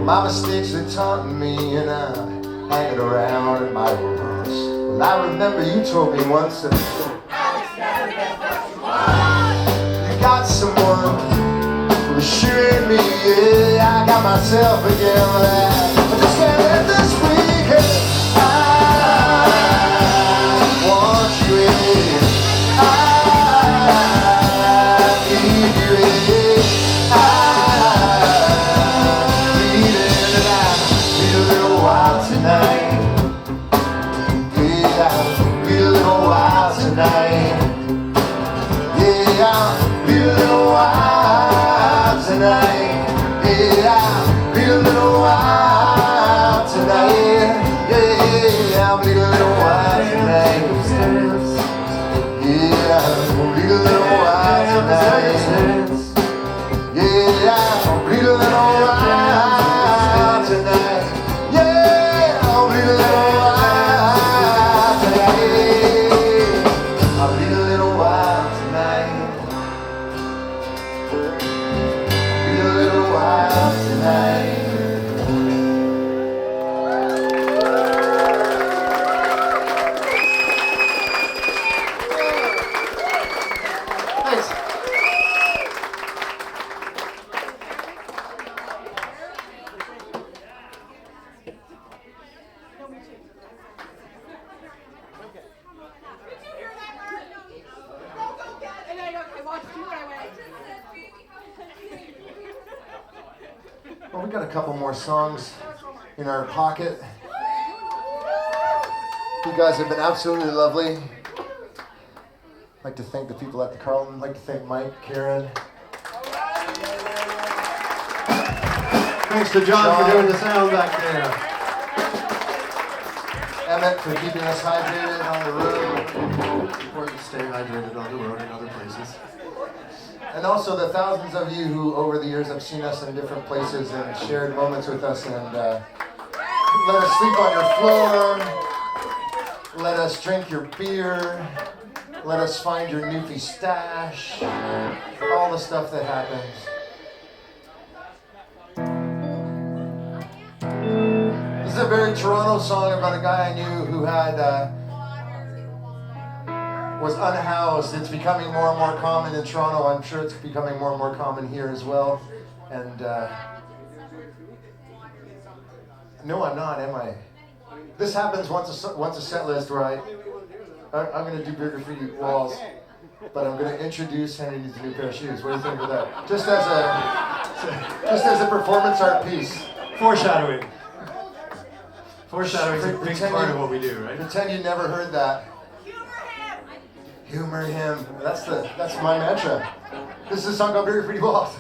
My mistakes are taunting me and I'm hanging around at my old house. Well, I remember you told me once that Alex never gets what you want. You got someone who was shooting me, yeah. I got myself again, but I just can't let this weekend. I want you in. I need you in. I need it tonight. Yeah, I'll bleed a little while tonight. Yeah, I'll bleed a little while tonight. Yeah, I'll bleed a little while tonight. Yeah, I'll bleed a little while tonight. Yeah, I'll bleed a little while tonight. I'll bleed a little while tonight. Bleed a little while tonight. Well, we got a couple more songs in our pocket. You guys have been absolutely lovely. I'd like to thank the people at the Carleton. I'd like to thank Mike, Karen. Thanks to John for doing the sound back there. Emmett for keeping us hydrated on the road. It's important to stay hydrated on the road and other places. And also the thousands of you who over the years have seen us in different places and shared moments with us and let us sleep on your floor, let us drink your beer, let us find your newfie stash, all the stuff that happens. This is a very Toronto song about a guy I knew who had was unhoused. It's becoming more and more common in Toronto. I'm sure it's becoming more and more common here as well. And no, I'm not, am I? This happens once a set list where I'm going to do bigger graffiti walls, but I'm going to introduce Henry needs a new pair of shoes. What do you think of that? Just as a performance art piece. Foreshadowing. Foreshadowing is a big part of what we do, right? Pretend you never heard that. Humor him. That's my mantra. This is a song called Bigger Graffiti Walls.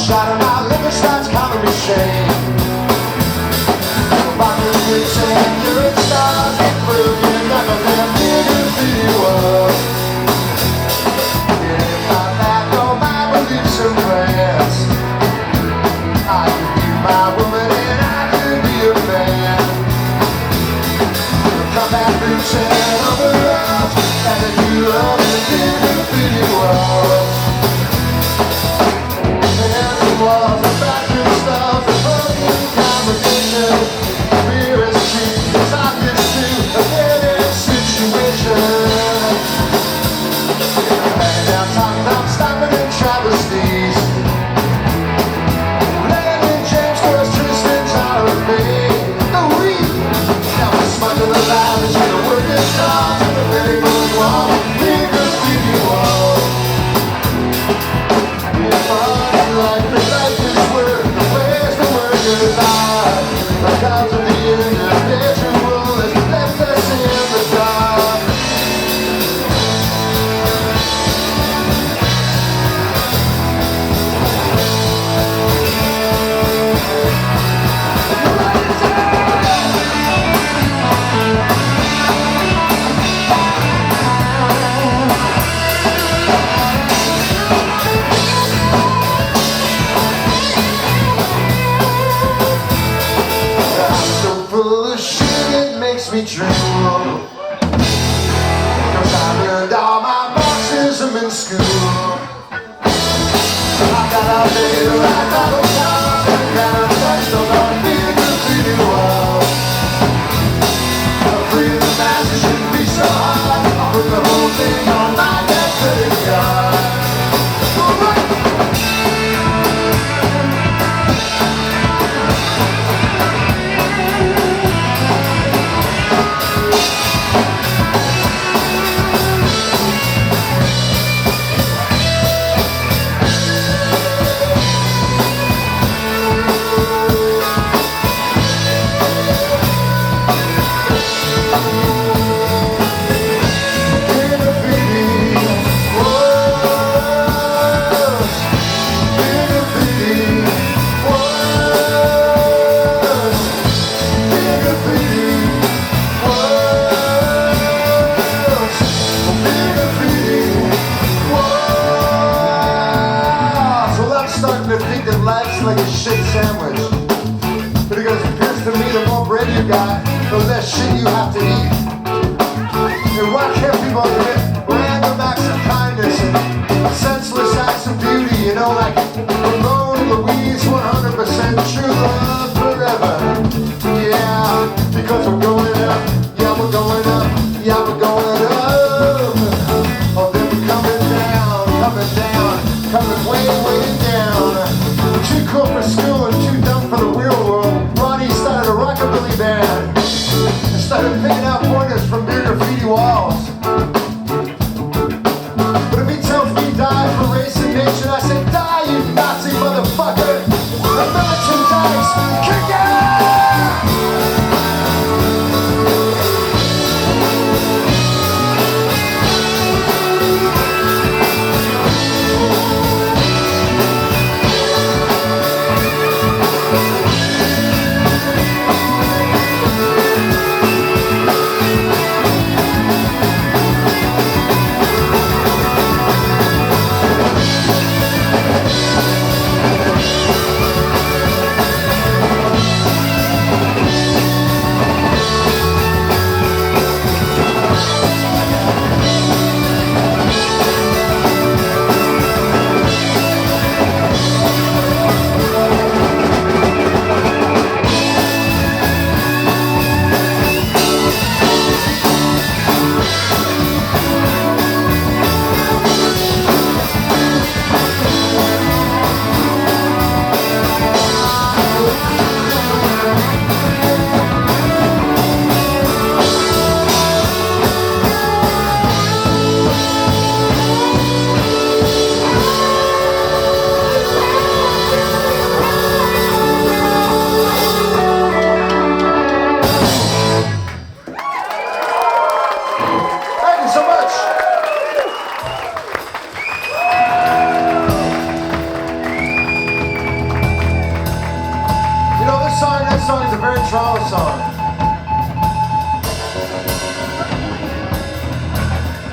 Shot of my liver starts calling me shame. You're stars get broken, none of them bigger feel was. If I lack all my beliefs and plans, I could be my woman and I could be a man. Come back roots and over us, and if you love the bigger feel was. Walls, the bathroom stuff, the broken combination. Fear is cheap, cause I'm used to a dead-end situation. And now talking about stopping in travesties. Laying in James Course, Tristan, Tyler, and me. Now we're smuggling the lives between the working stars and the very moon wall. Big graffiti wall. Like the life is worth the ways the workers are. The cause of the individual has left us in the dark. Me drool, 'cause I learned all my Marxism in school. I got out there, I got a job, and got a text on our big graffiti wall. Free the masses shouldn't be so hard. I'll put the whole thing on my neck credit card. the less shit you have to eat. And why can't people admit random acts of kindness and senseless acts of beauty, you know, like Ramon, Louise, 100% true love forever. Yeah, because we're going up, yeah, we're going up, yeah, we're going up. Oh, then we're coming down, coming way, way down. Too cool for school and too dumb for the real world. Ronnie started a rockabilly band and started picking out pointers from big graffiti walls. But if he tells me die for race and nation, I say die, you Nazi motherfucker. The militant dice, kick out!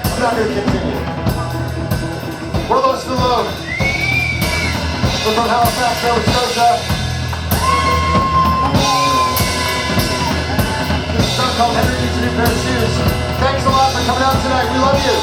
I'm not going to continue. We're lost to love. We're from Halifax, Nova Scotia. This is a song called Henry Needs a New Pair of Shoes. Thanks a lot for coming out tonight. We love you.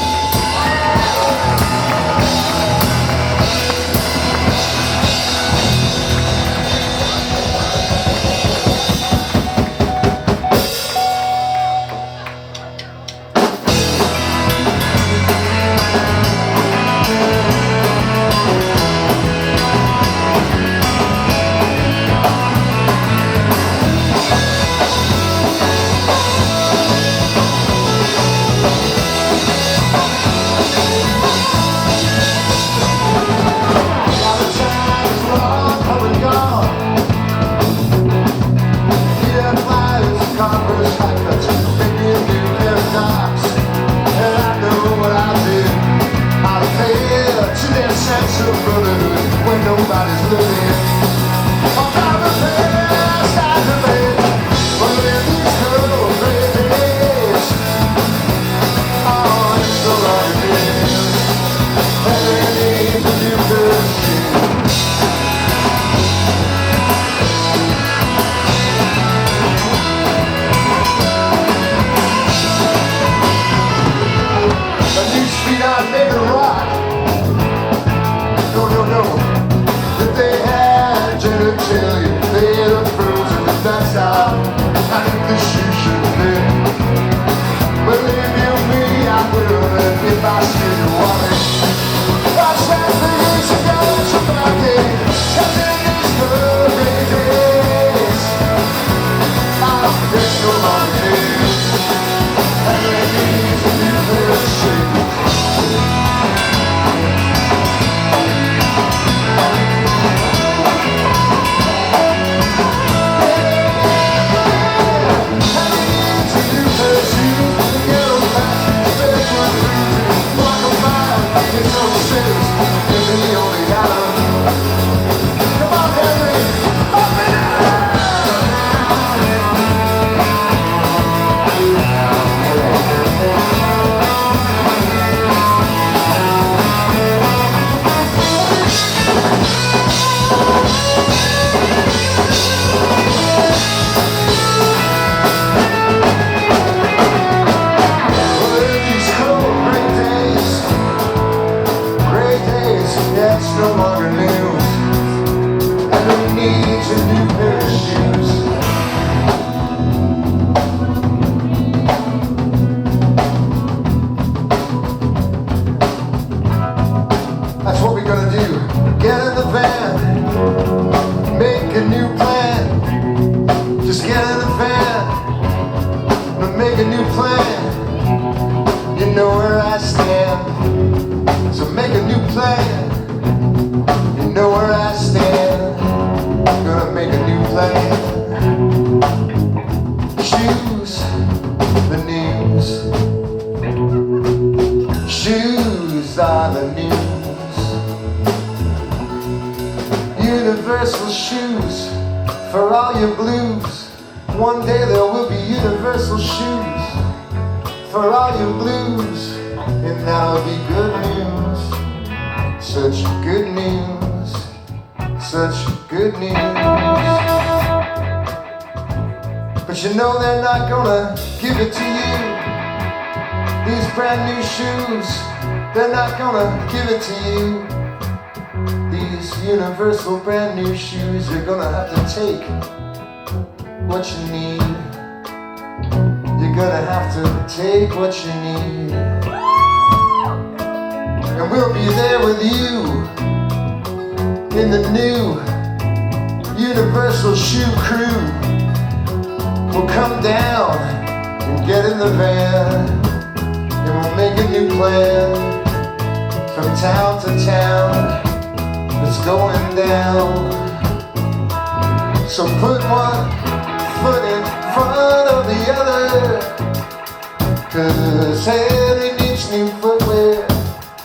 Welcome back. new plan. You know where I stand. So make a new plan. You know where I stand. Gonna make a new plan. Choose the news. Shoes are the news. Universal shoes for all your blues. One day there will be universal shoes for all your blues, and that'll be good news. Such good news. Such good news. But you know they're not gonna give it to you. These brand new shoes, they're not gonna give it to you. These universal brand new shoes, you're gonna have to take what you need. You're gonna have to take what you need. And we'll be there with you in the new universal shoe crew. We'll come down and get in the van, and we'll make a new plan. From town to town, it's going down. So put one foot in front of the other, 'cause Eddie needs new footwear.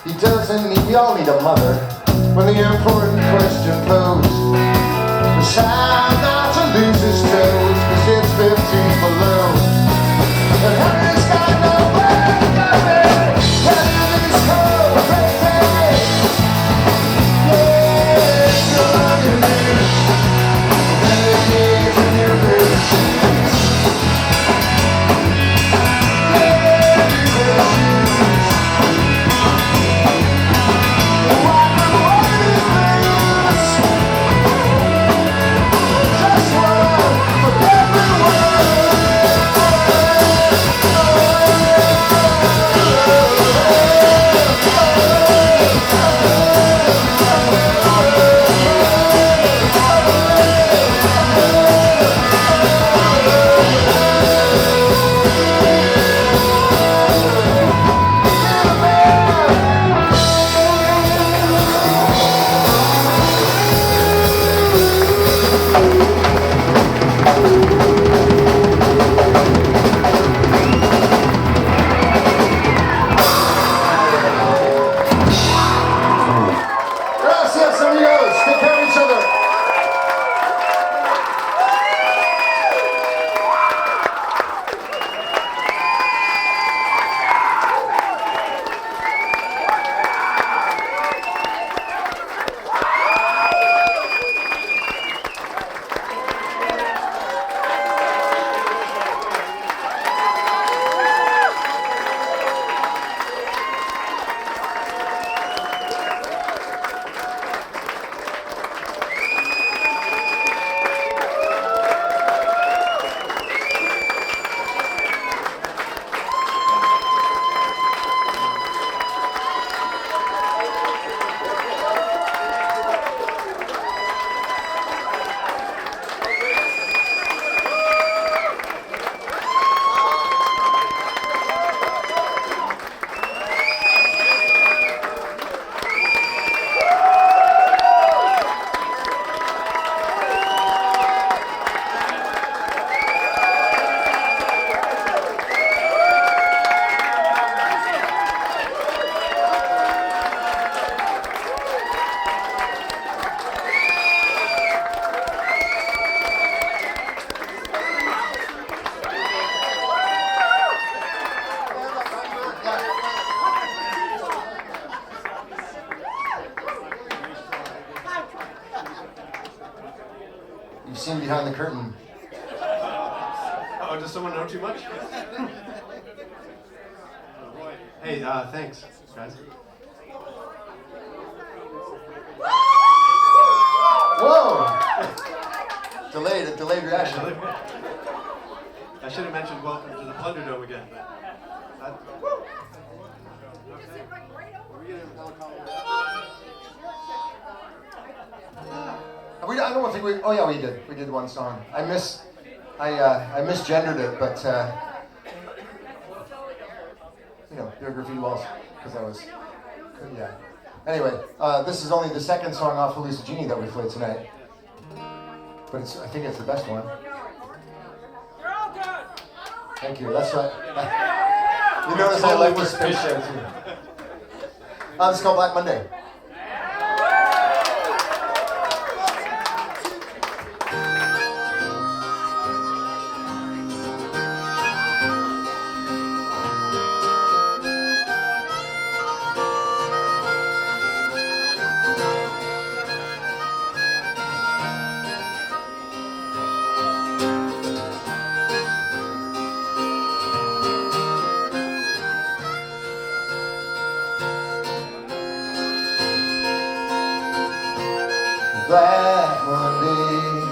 He doesn't need, we all need a mother. When the important question posed was how not to lose his toes, 'cause it's 15 below. And Harry's got nowhere to go. Harry is cold, crazy. Yeah, it's gonna lose. Harry needs a new pair of shoes. Yeah, new pair of shoes. Walk the world is loose. Just one for everyone. Gracias, amigos. Take care of each other. You've seen behind the curtain. Oh, does someone know too much? Hey, thanks, guys. Whoa! Delayed reaction. I should have mentioned welcome to the Thunderdome again. But I don't think we. Oh yeah, we did. We did one song. I misgendered it, but your graffiti walls, because I was, yeah. Anyway, this is only the second song off Hallucigenie that we played tonight, but I think it's the best one. You're all good. Thank you. That's right. You notice I like this space there too. This is called Black Monday. Black Monday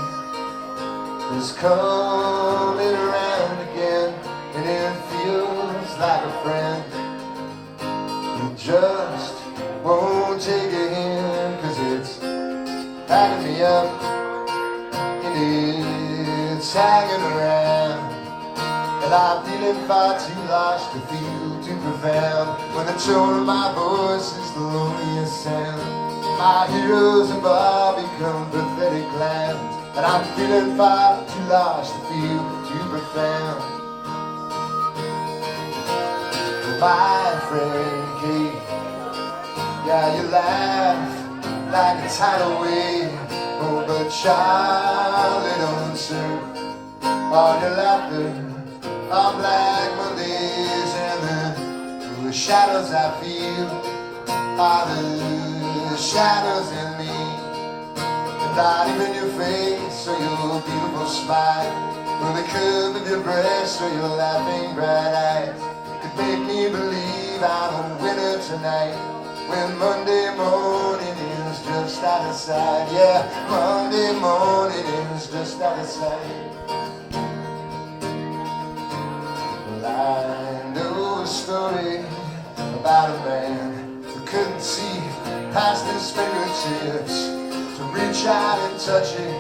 is coming around again, and it feels like a friend. You just won't take a hint, 'cause it's packing me up, and it's hanging around. And I'm feeling far too lost to feel too profound, when the tone of my voice is the loneliest sound. My heroes have all become pathetic clowns, and I'm feeling far too lost to feel too profound. My friend Kate, yeah, you laugh like a tidal wave. Oh, but Charli don't surf on your laughter on Black Mondays, and the shadows I feel are the shadows in me, and not even your face or your beautiful smile, or the curve of your breast or your laughing bright eyes could make me believe I'm a winner tonight, when Monday morning is just out of sight. Yeah, Monday morning is just out of sight. Well, I know a story about a man who couldn't see past his fingertips to reach out and touch it.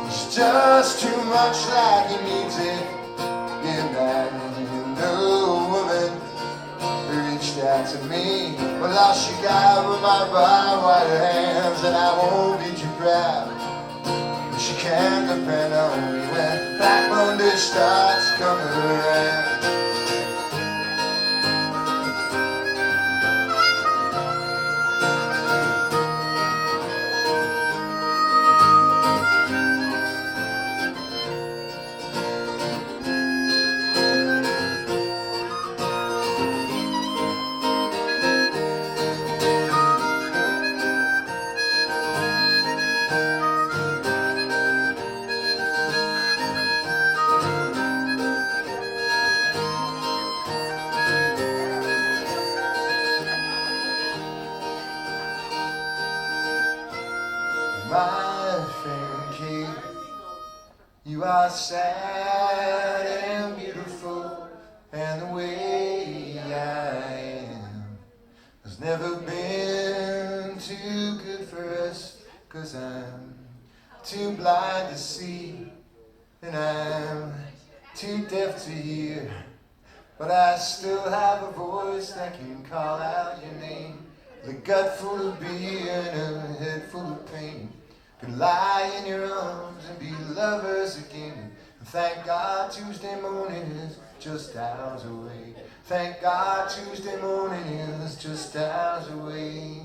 It's just too much like he needs it. And I know a woman who reached out to me. Well, all she got were my white hands, and I won't be too proud, but she can depend on me when Black Monday starts coming around. My friend Kate, you are sad and beautiful, and the way I am has never been too good for us, 'cause I'm too blind to see, and I'm too deaf to hear, but I still have a voice that can call out your name. The gut full of beer and a head full of pain could lie in your arms and be lovers again. And thank God Tuesday morning is just hours away. Thank God Tuesday morning is just hours away.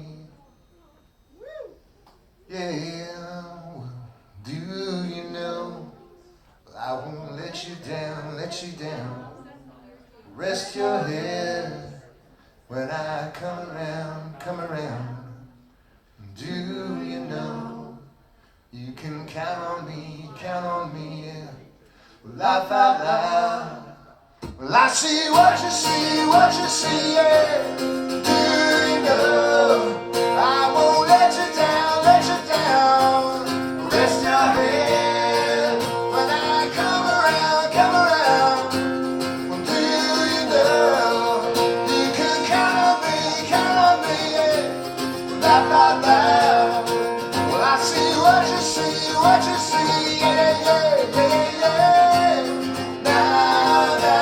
Yeah, well, do you know I won't let you down, let you down. Rest your head when I come around, come around. Do you know you can count on me, yeah. Well, laugh out loud. Well, I see what you see, yeah. Do you know I won't let you down, let you down. Rest your head when I come around, come around. Well, do you know you can count on me, yeah. Well, laugh out loud. Well, I see what you see, yeah, yeah, yeah, yeah. Na, na,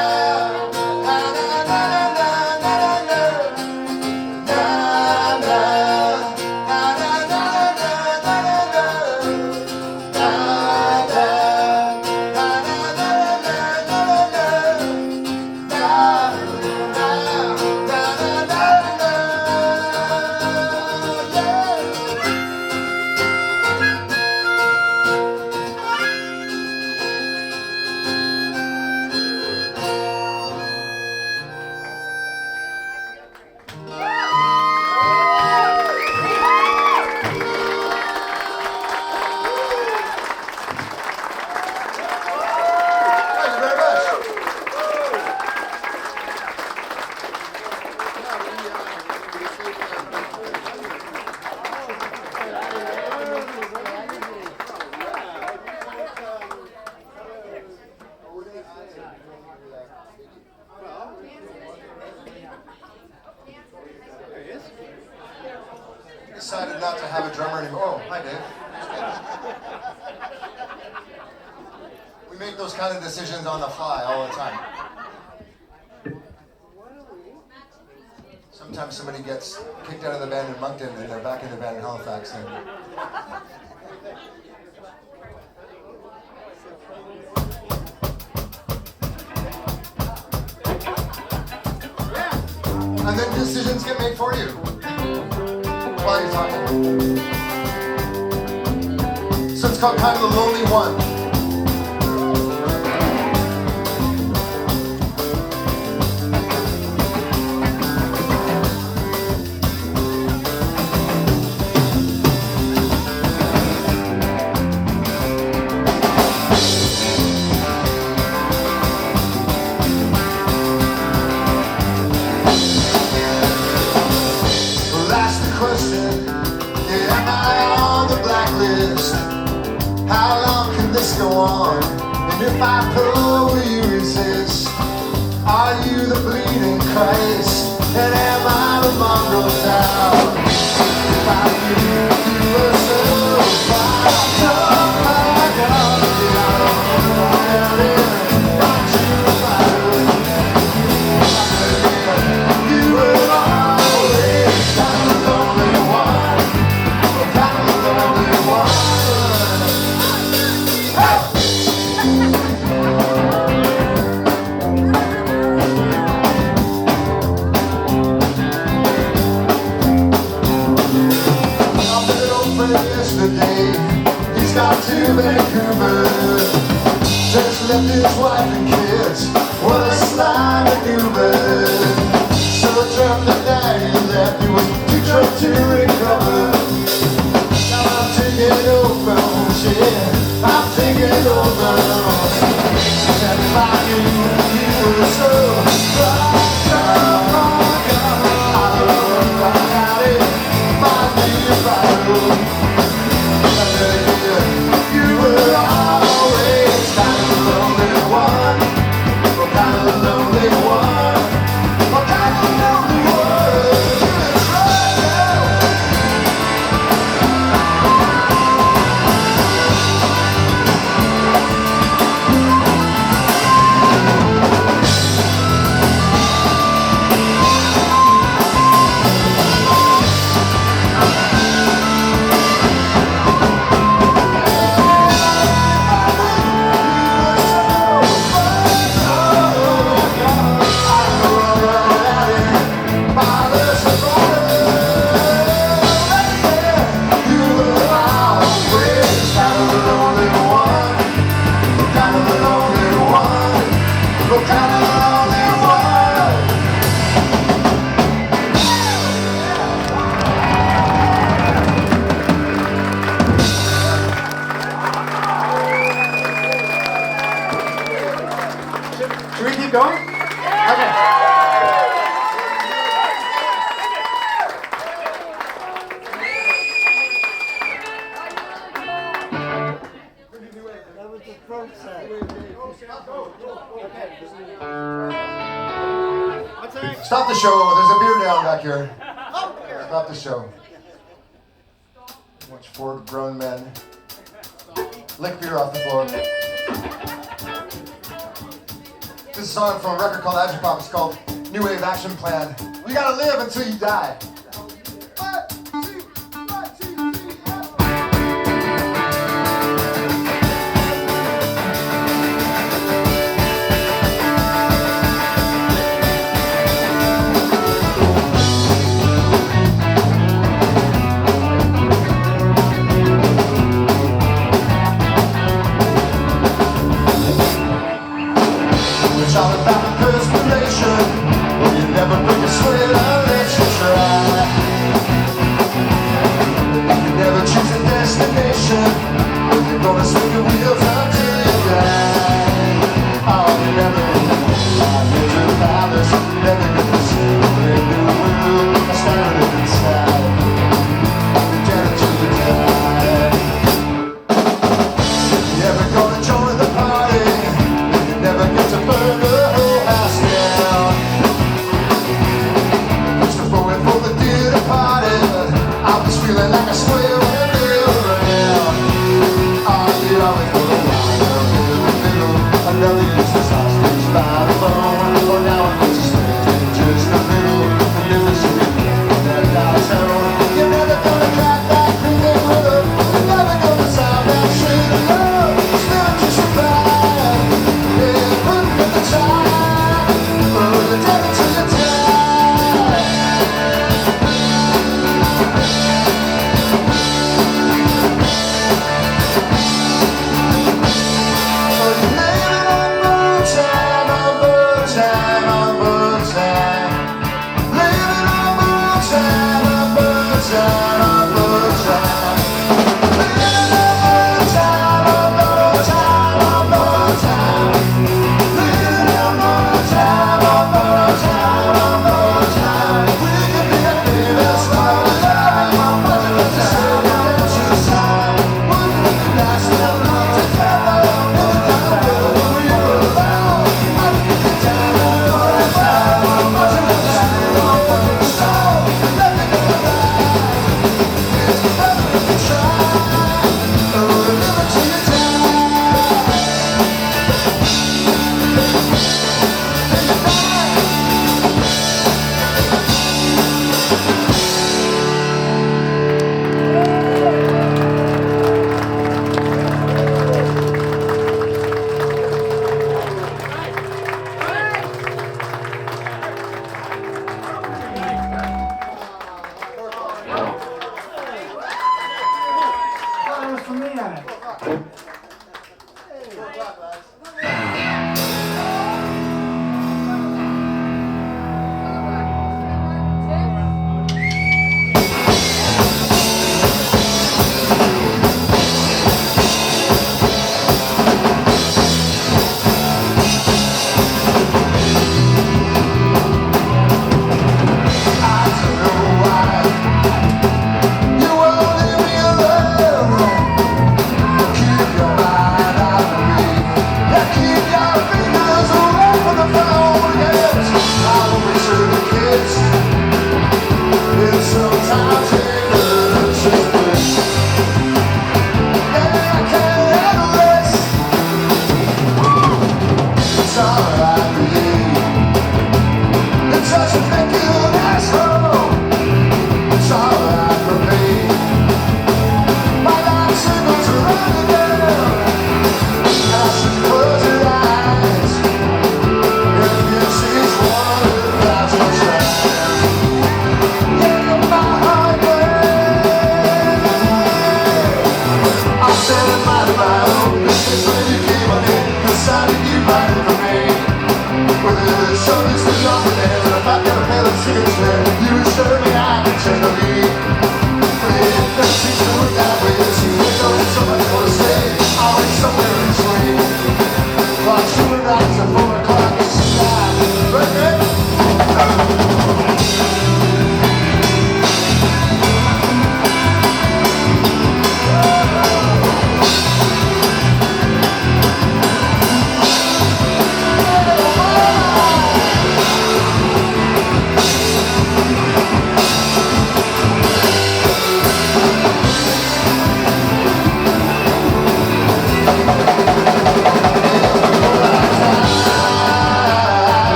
na, na, na, na, na, decided not to have a drummer anymore. Oh, hi, Dave. We make those kind of decisions on the fly all the time. Sometimes somebody gets kicked out of the band in Moncton and they're back in the band in Halifax. And then decisions get made for you while you're talking. So it's called Kind of the Lonely One. How long can this go on? And if I pull, will you resist? Are you the bleeding Christ? And am I the mongrel down? If I knew you were so far, oh my God, I don't know why you were always kind of the lonely one, kind of the lonely one. Yesterday, he's got to Vancouver. Just left his wife and kids. What a sly maneuver. So drunk the night he left, he was too drunk to recover. Now I'm taking over, yeah, I'm taking over. And if I knew you were so right, oh God, I don't know how it might be if I knew. You were always kind of the lonely one, kind of the lonely one, kind of the lonely one. That's right now. Should we keep going? Okay. Stop the show. There's a beer down back here. Stop the show. Watch four grown men lick beer off the floor. This is a song from a record called Agipop. It's called New Wave Action Plan. You gotta live until you die. It's all about perspiration. You never bring a sweat unless you try.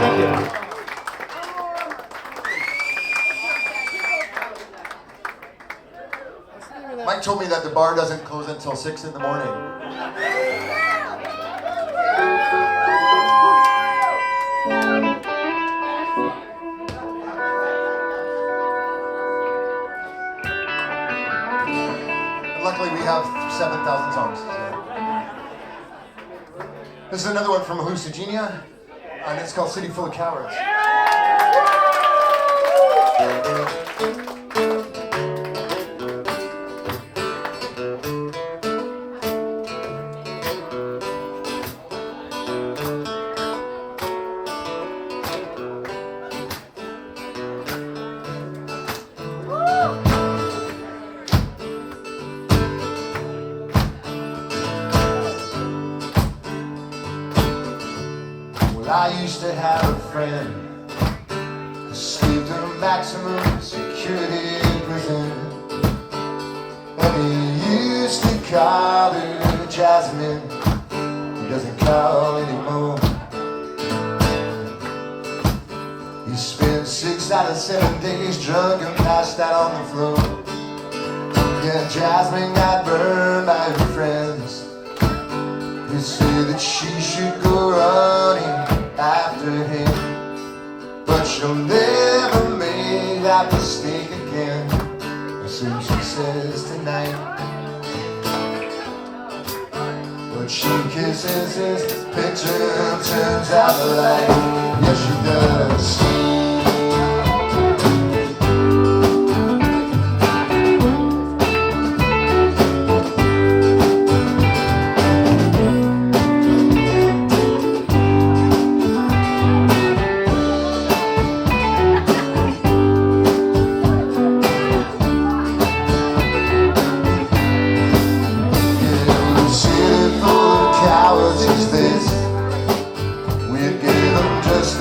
Thank you. Mike told me that the bar doesn't close until 6 in the morning. And luckily we have 7,000 songs. So. This is another one from Hallucigenia, and it's called City Full of Cowards. I used to have a friend who slept in a maximum security prison, and he used to call her Jasmine. He doesn't call anymore. He spent 6 out of 7 days drunk and passed out on the floor. Yeah, Jasmine got burned by her friends. They say that she should go running after him, but she'll never make that mistake again. So she says tonight, but she kisses his picture and turns out the light. Yes, she does.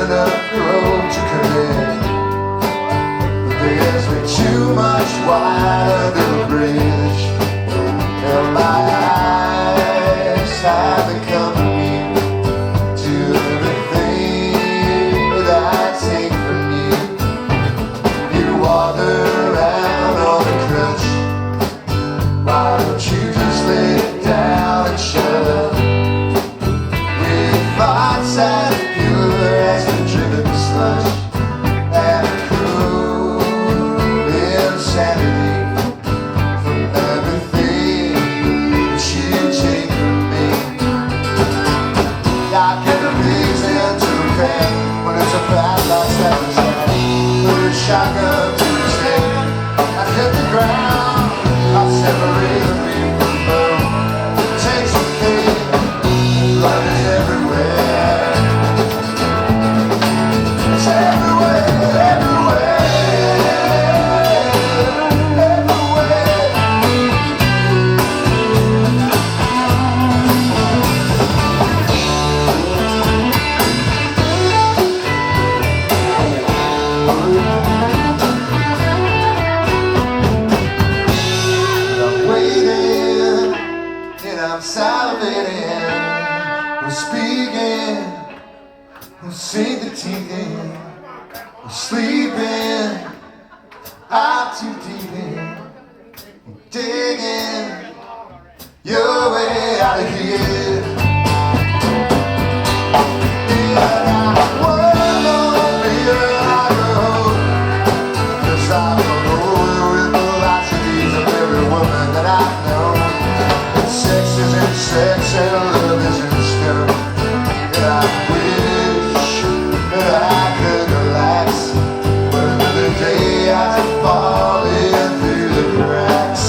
Enough road to connect, but there's been too much water under the bridge, and my eyes have become immune to everything that I take from you. You walk around on a crutch. Why don't you just lay it down and shut up? With thoughts as pure as the driven slush and cruel insanity from everything that you take from me. I get a reason to repent when it's a bad loss that was had. Put a shotgun to his head. I hit the ground. I've separated me from both. Take some pain. Love is everywhere. It's everywhere, everywhere, everywhere. I'm waiting and I'm salivating. We're speaking, we'll sink the teeth in. We're sleeping, I'm too deep in. I'm digging your way out of here. And I wanna be alcohol, 'cause I'm alone with the velocities of every woman that I know. Sex isn't sex and love isn't stuff. And I wish that I could relax, but another day I fall in through the cracks.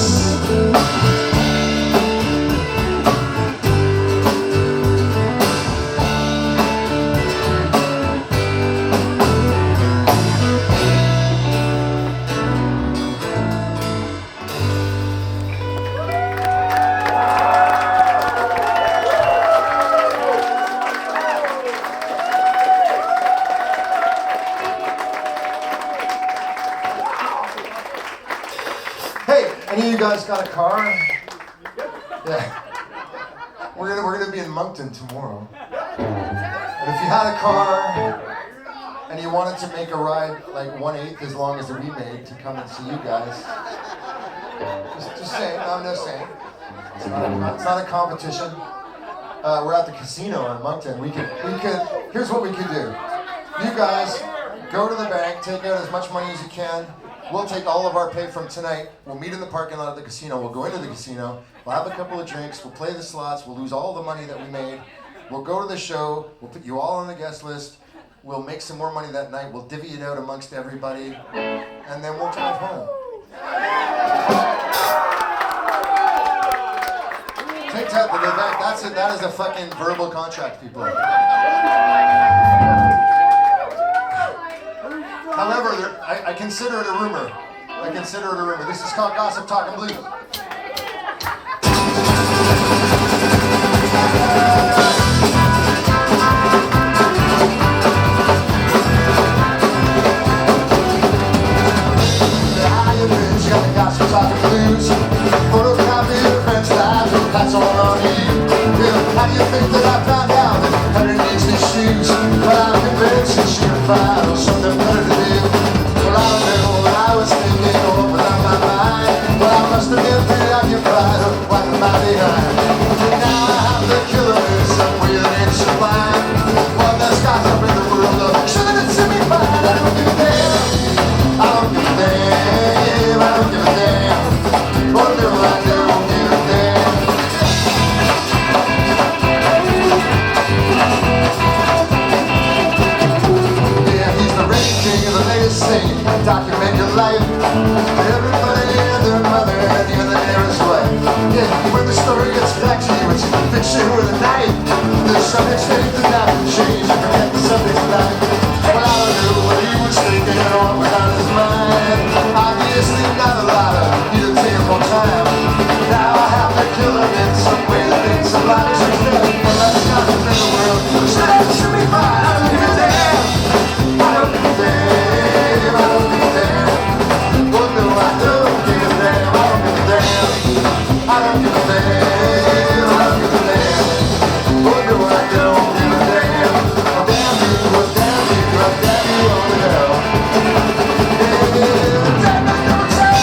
Hey, any of you guys got a car? Yeah. We're gonna be in Moncton tomorrow. And if you had a car, and you wanted to make a ride like 1/8 as long as the we made to come and see you guys. Just saying, no, I'm just saying. It's not a competition. We're at the casino in Moncton. Here's what we could do. You guys go to the bank, take out as much money as you can. We'll take all of our pay from tonight. We'll meet in the parking lot of the casino. We'll go into the casino. We'll have a couple of drinks. We'll play the slots. We'll lose all the money that we made. We'll go to the show. We'll put you all on the guest list. We'll make some more money that night. We'll divvy it out amongst everybody. And then we'll drive home. Take that to the back. That's it. That is a fucking verbal contract, people. However, I consider it a rumor. This is called Gossip Talkin' Blues. Gossip Talkin' Blues. Photocopy your friend's life. That's all on you. How do you think that I found out that underneath his shoes? But I'm convinced that she would find something better to do. Well, I don't know what I was thinking or without my mind. Well, I must have been pretty occupied or wiping my behind. Now I have to kill her in some way that ain't sublime. Well, there's guys up in the world of shouldn't it see me fine? I don't give a damn. I don't give a damn. I don't give a damn. Oh, no, I don't give a damn. King of the latest thing, document your life. Everybody and their mother and even the nearest wife. Yeah, when the story gets back to you, it's fiction with a knife. The subject's fate does not change and forget the subject's life. Well, I don't know what he was thinking or what was on his mind. Obviously not a lot of you to take more time. Now I have to kill him in some way that makes a lot of sense. Well, that's not the middle world. Should be fine, I don't give a damn. I don't give a damn, I don't give a damn. Oh no, I don't give a damn, I don't give a damn. I don't give a damn, I don't give a damn. Oh no, I don't give a damn. Oh damn you, oh damn you, oh damn you, oh hell. Yeah, damn it, don't tell.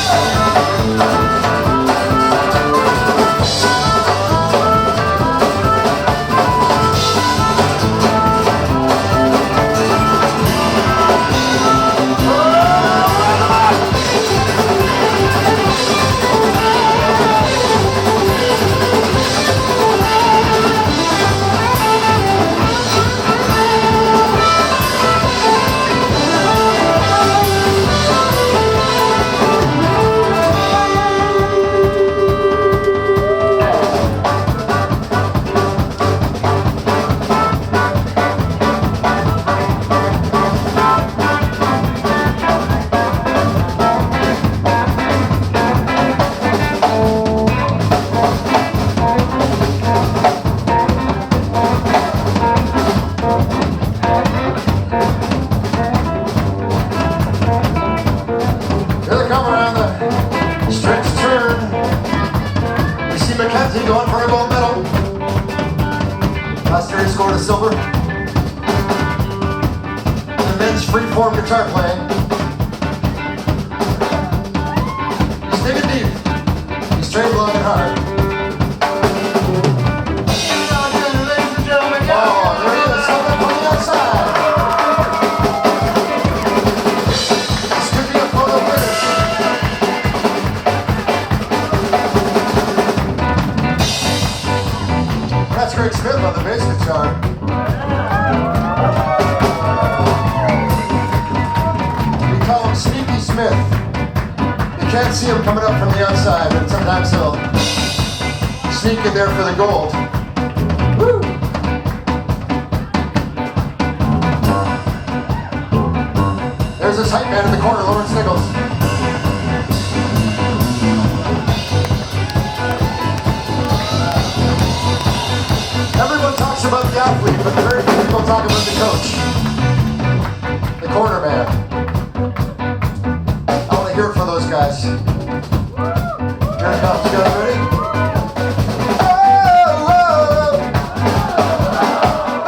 Going for a gold medal. Last year he scored a silver. The men's freeform guitar playing. He's digging deep. He's trained long and hard. Ladies and gentlemen, oh, there he is. Coming from the outside. This could be a photo finish. That's Greg Smith on the bass guitar. We call him Sneaky Smith. You can't see him coming up from the outside, but sometimes he'll sneak in there for the gold. Woo! There's this hype man in the corner, Lawrence Nichols. Everyone talks about the athlete, but very few people talk about the coach. The corner man. I want to hear it for those guys. Here it comes. You guys ready? Oh, oh,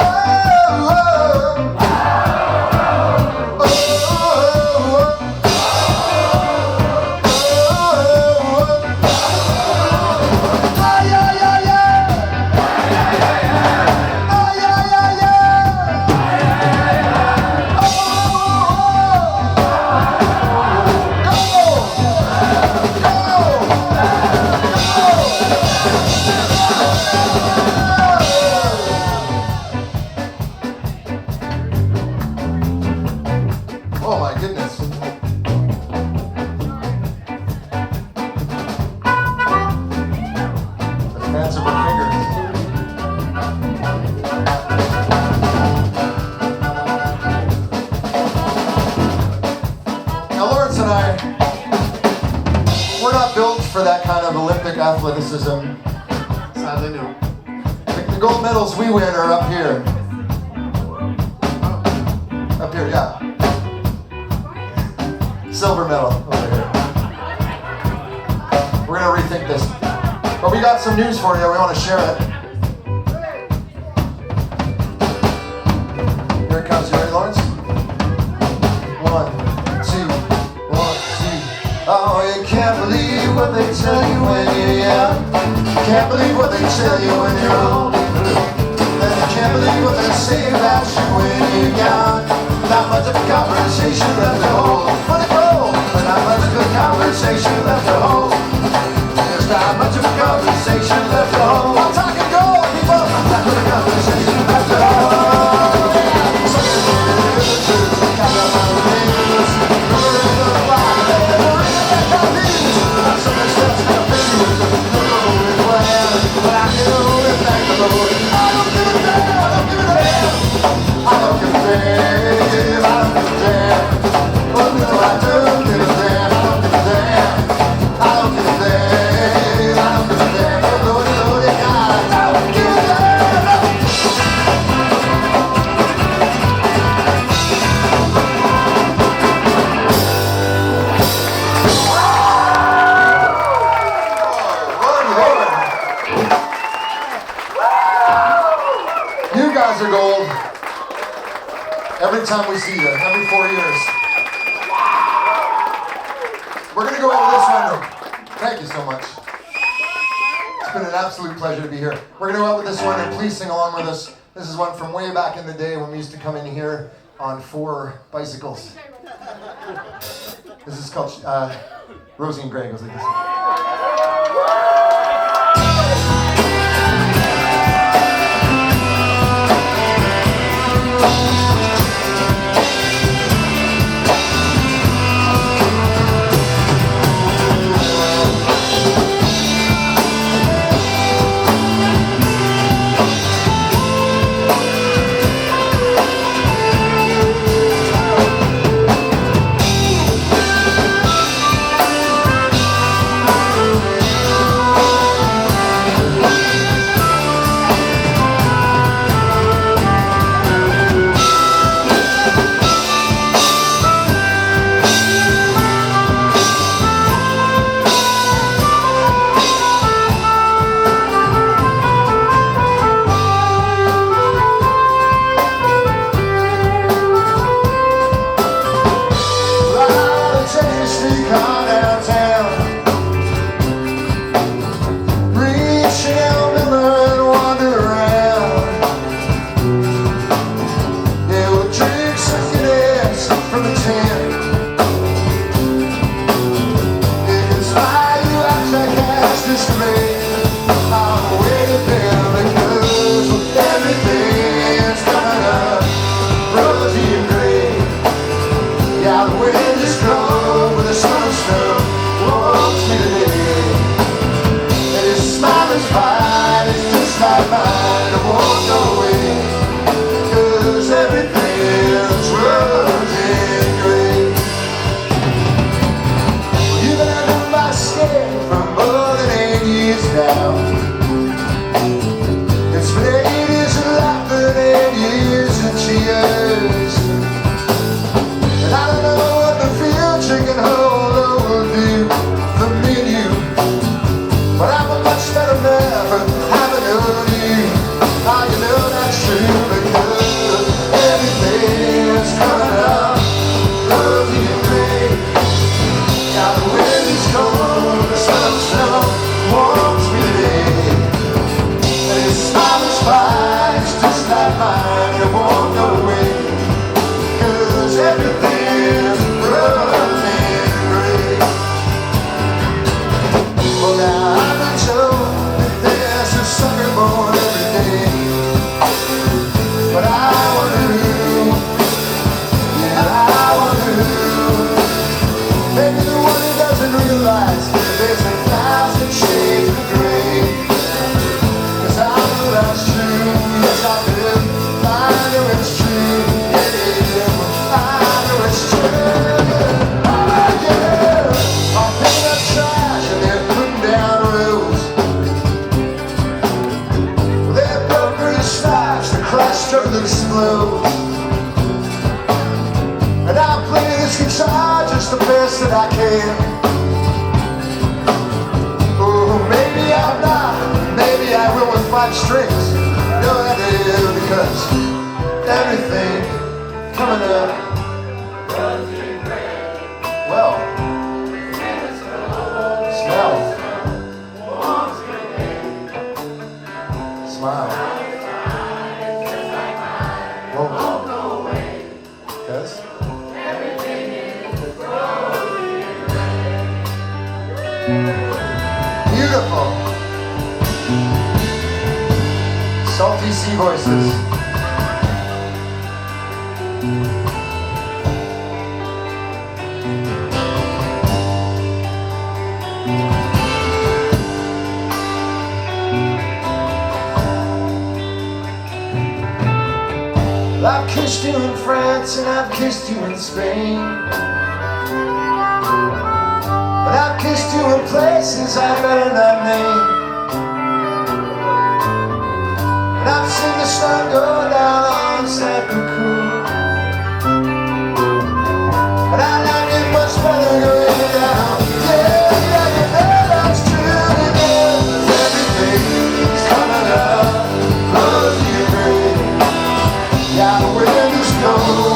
oh, oh. for that kind of Olympic athleticism. Sadly, no. The gold medals we win are up here. Up here, yeah. Silver medal over here. We're gonna rethink this. But we got some news for you. We want to share it. Here it comes. You ready, Lawrence? 1, 2, 1, 2. Oh, you can't believe what they tell you when you're young. You can't believe what they tell you when you're old. And you can't believe what they say about you when you're young. Not much of a conversation left to hold. Wanna go, but not much of a conversation left to hold. There's not much of a conversation left to hold. I'm talking gold, people. Not much of a conversation left to hold. Are gold every time we see you, every 4 years. We're going to go into this one. Thank you so much. It's been an absolute pleasure to be here. We're going to go out with this one, and please sing along with us. This is one from way back in the day when we used to come in here on 4 bicycles. This is called Rosie and Greg. Goes like this. Just like mine, you won't go away. explode. And I'll play this guitar just the best that I can. Oh, maybe I'm not, maybe I will with 5 strings. No idea, because everything coming up, well, smell, smile. Whoa. Because beautiful. Salty sea voices. I've kissed you in France and I've kissed you in Spain, but I've kissed you in places I better not name. And I've seen the sun go down on Seppuku, but I like it much better going down. Yeah, you know that's true, because everything's coming up, close to your grave. Yeah, the wind is cold.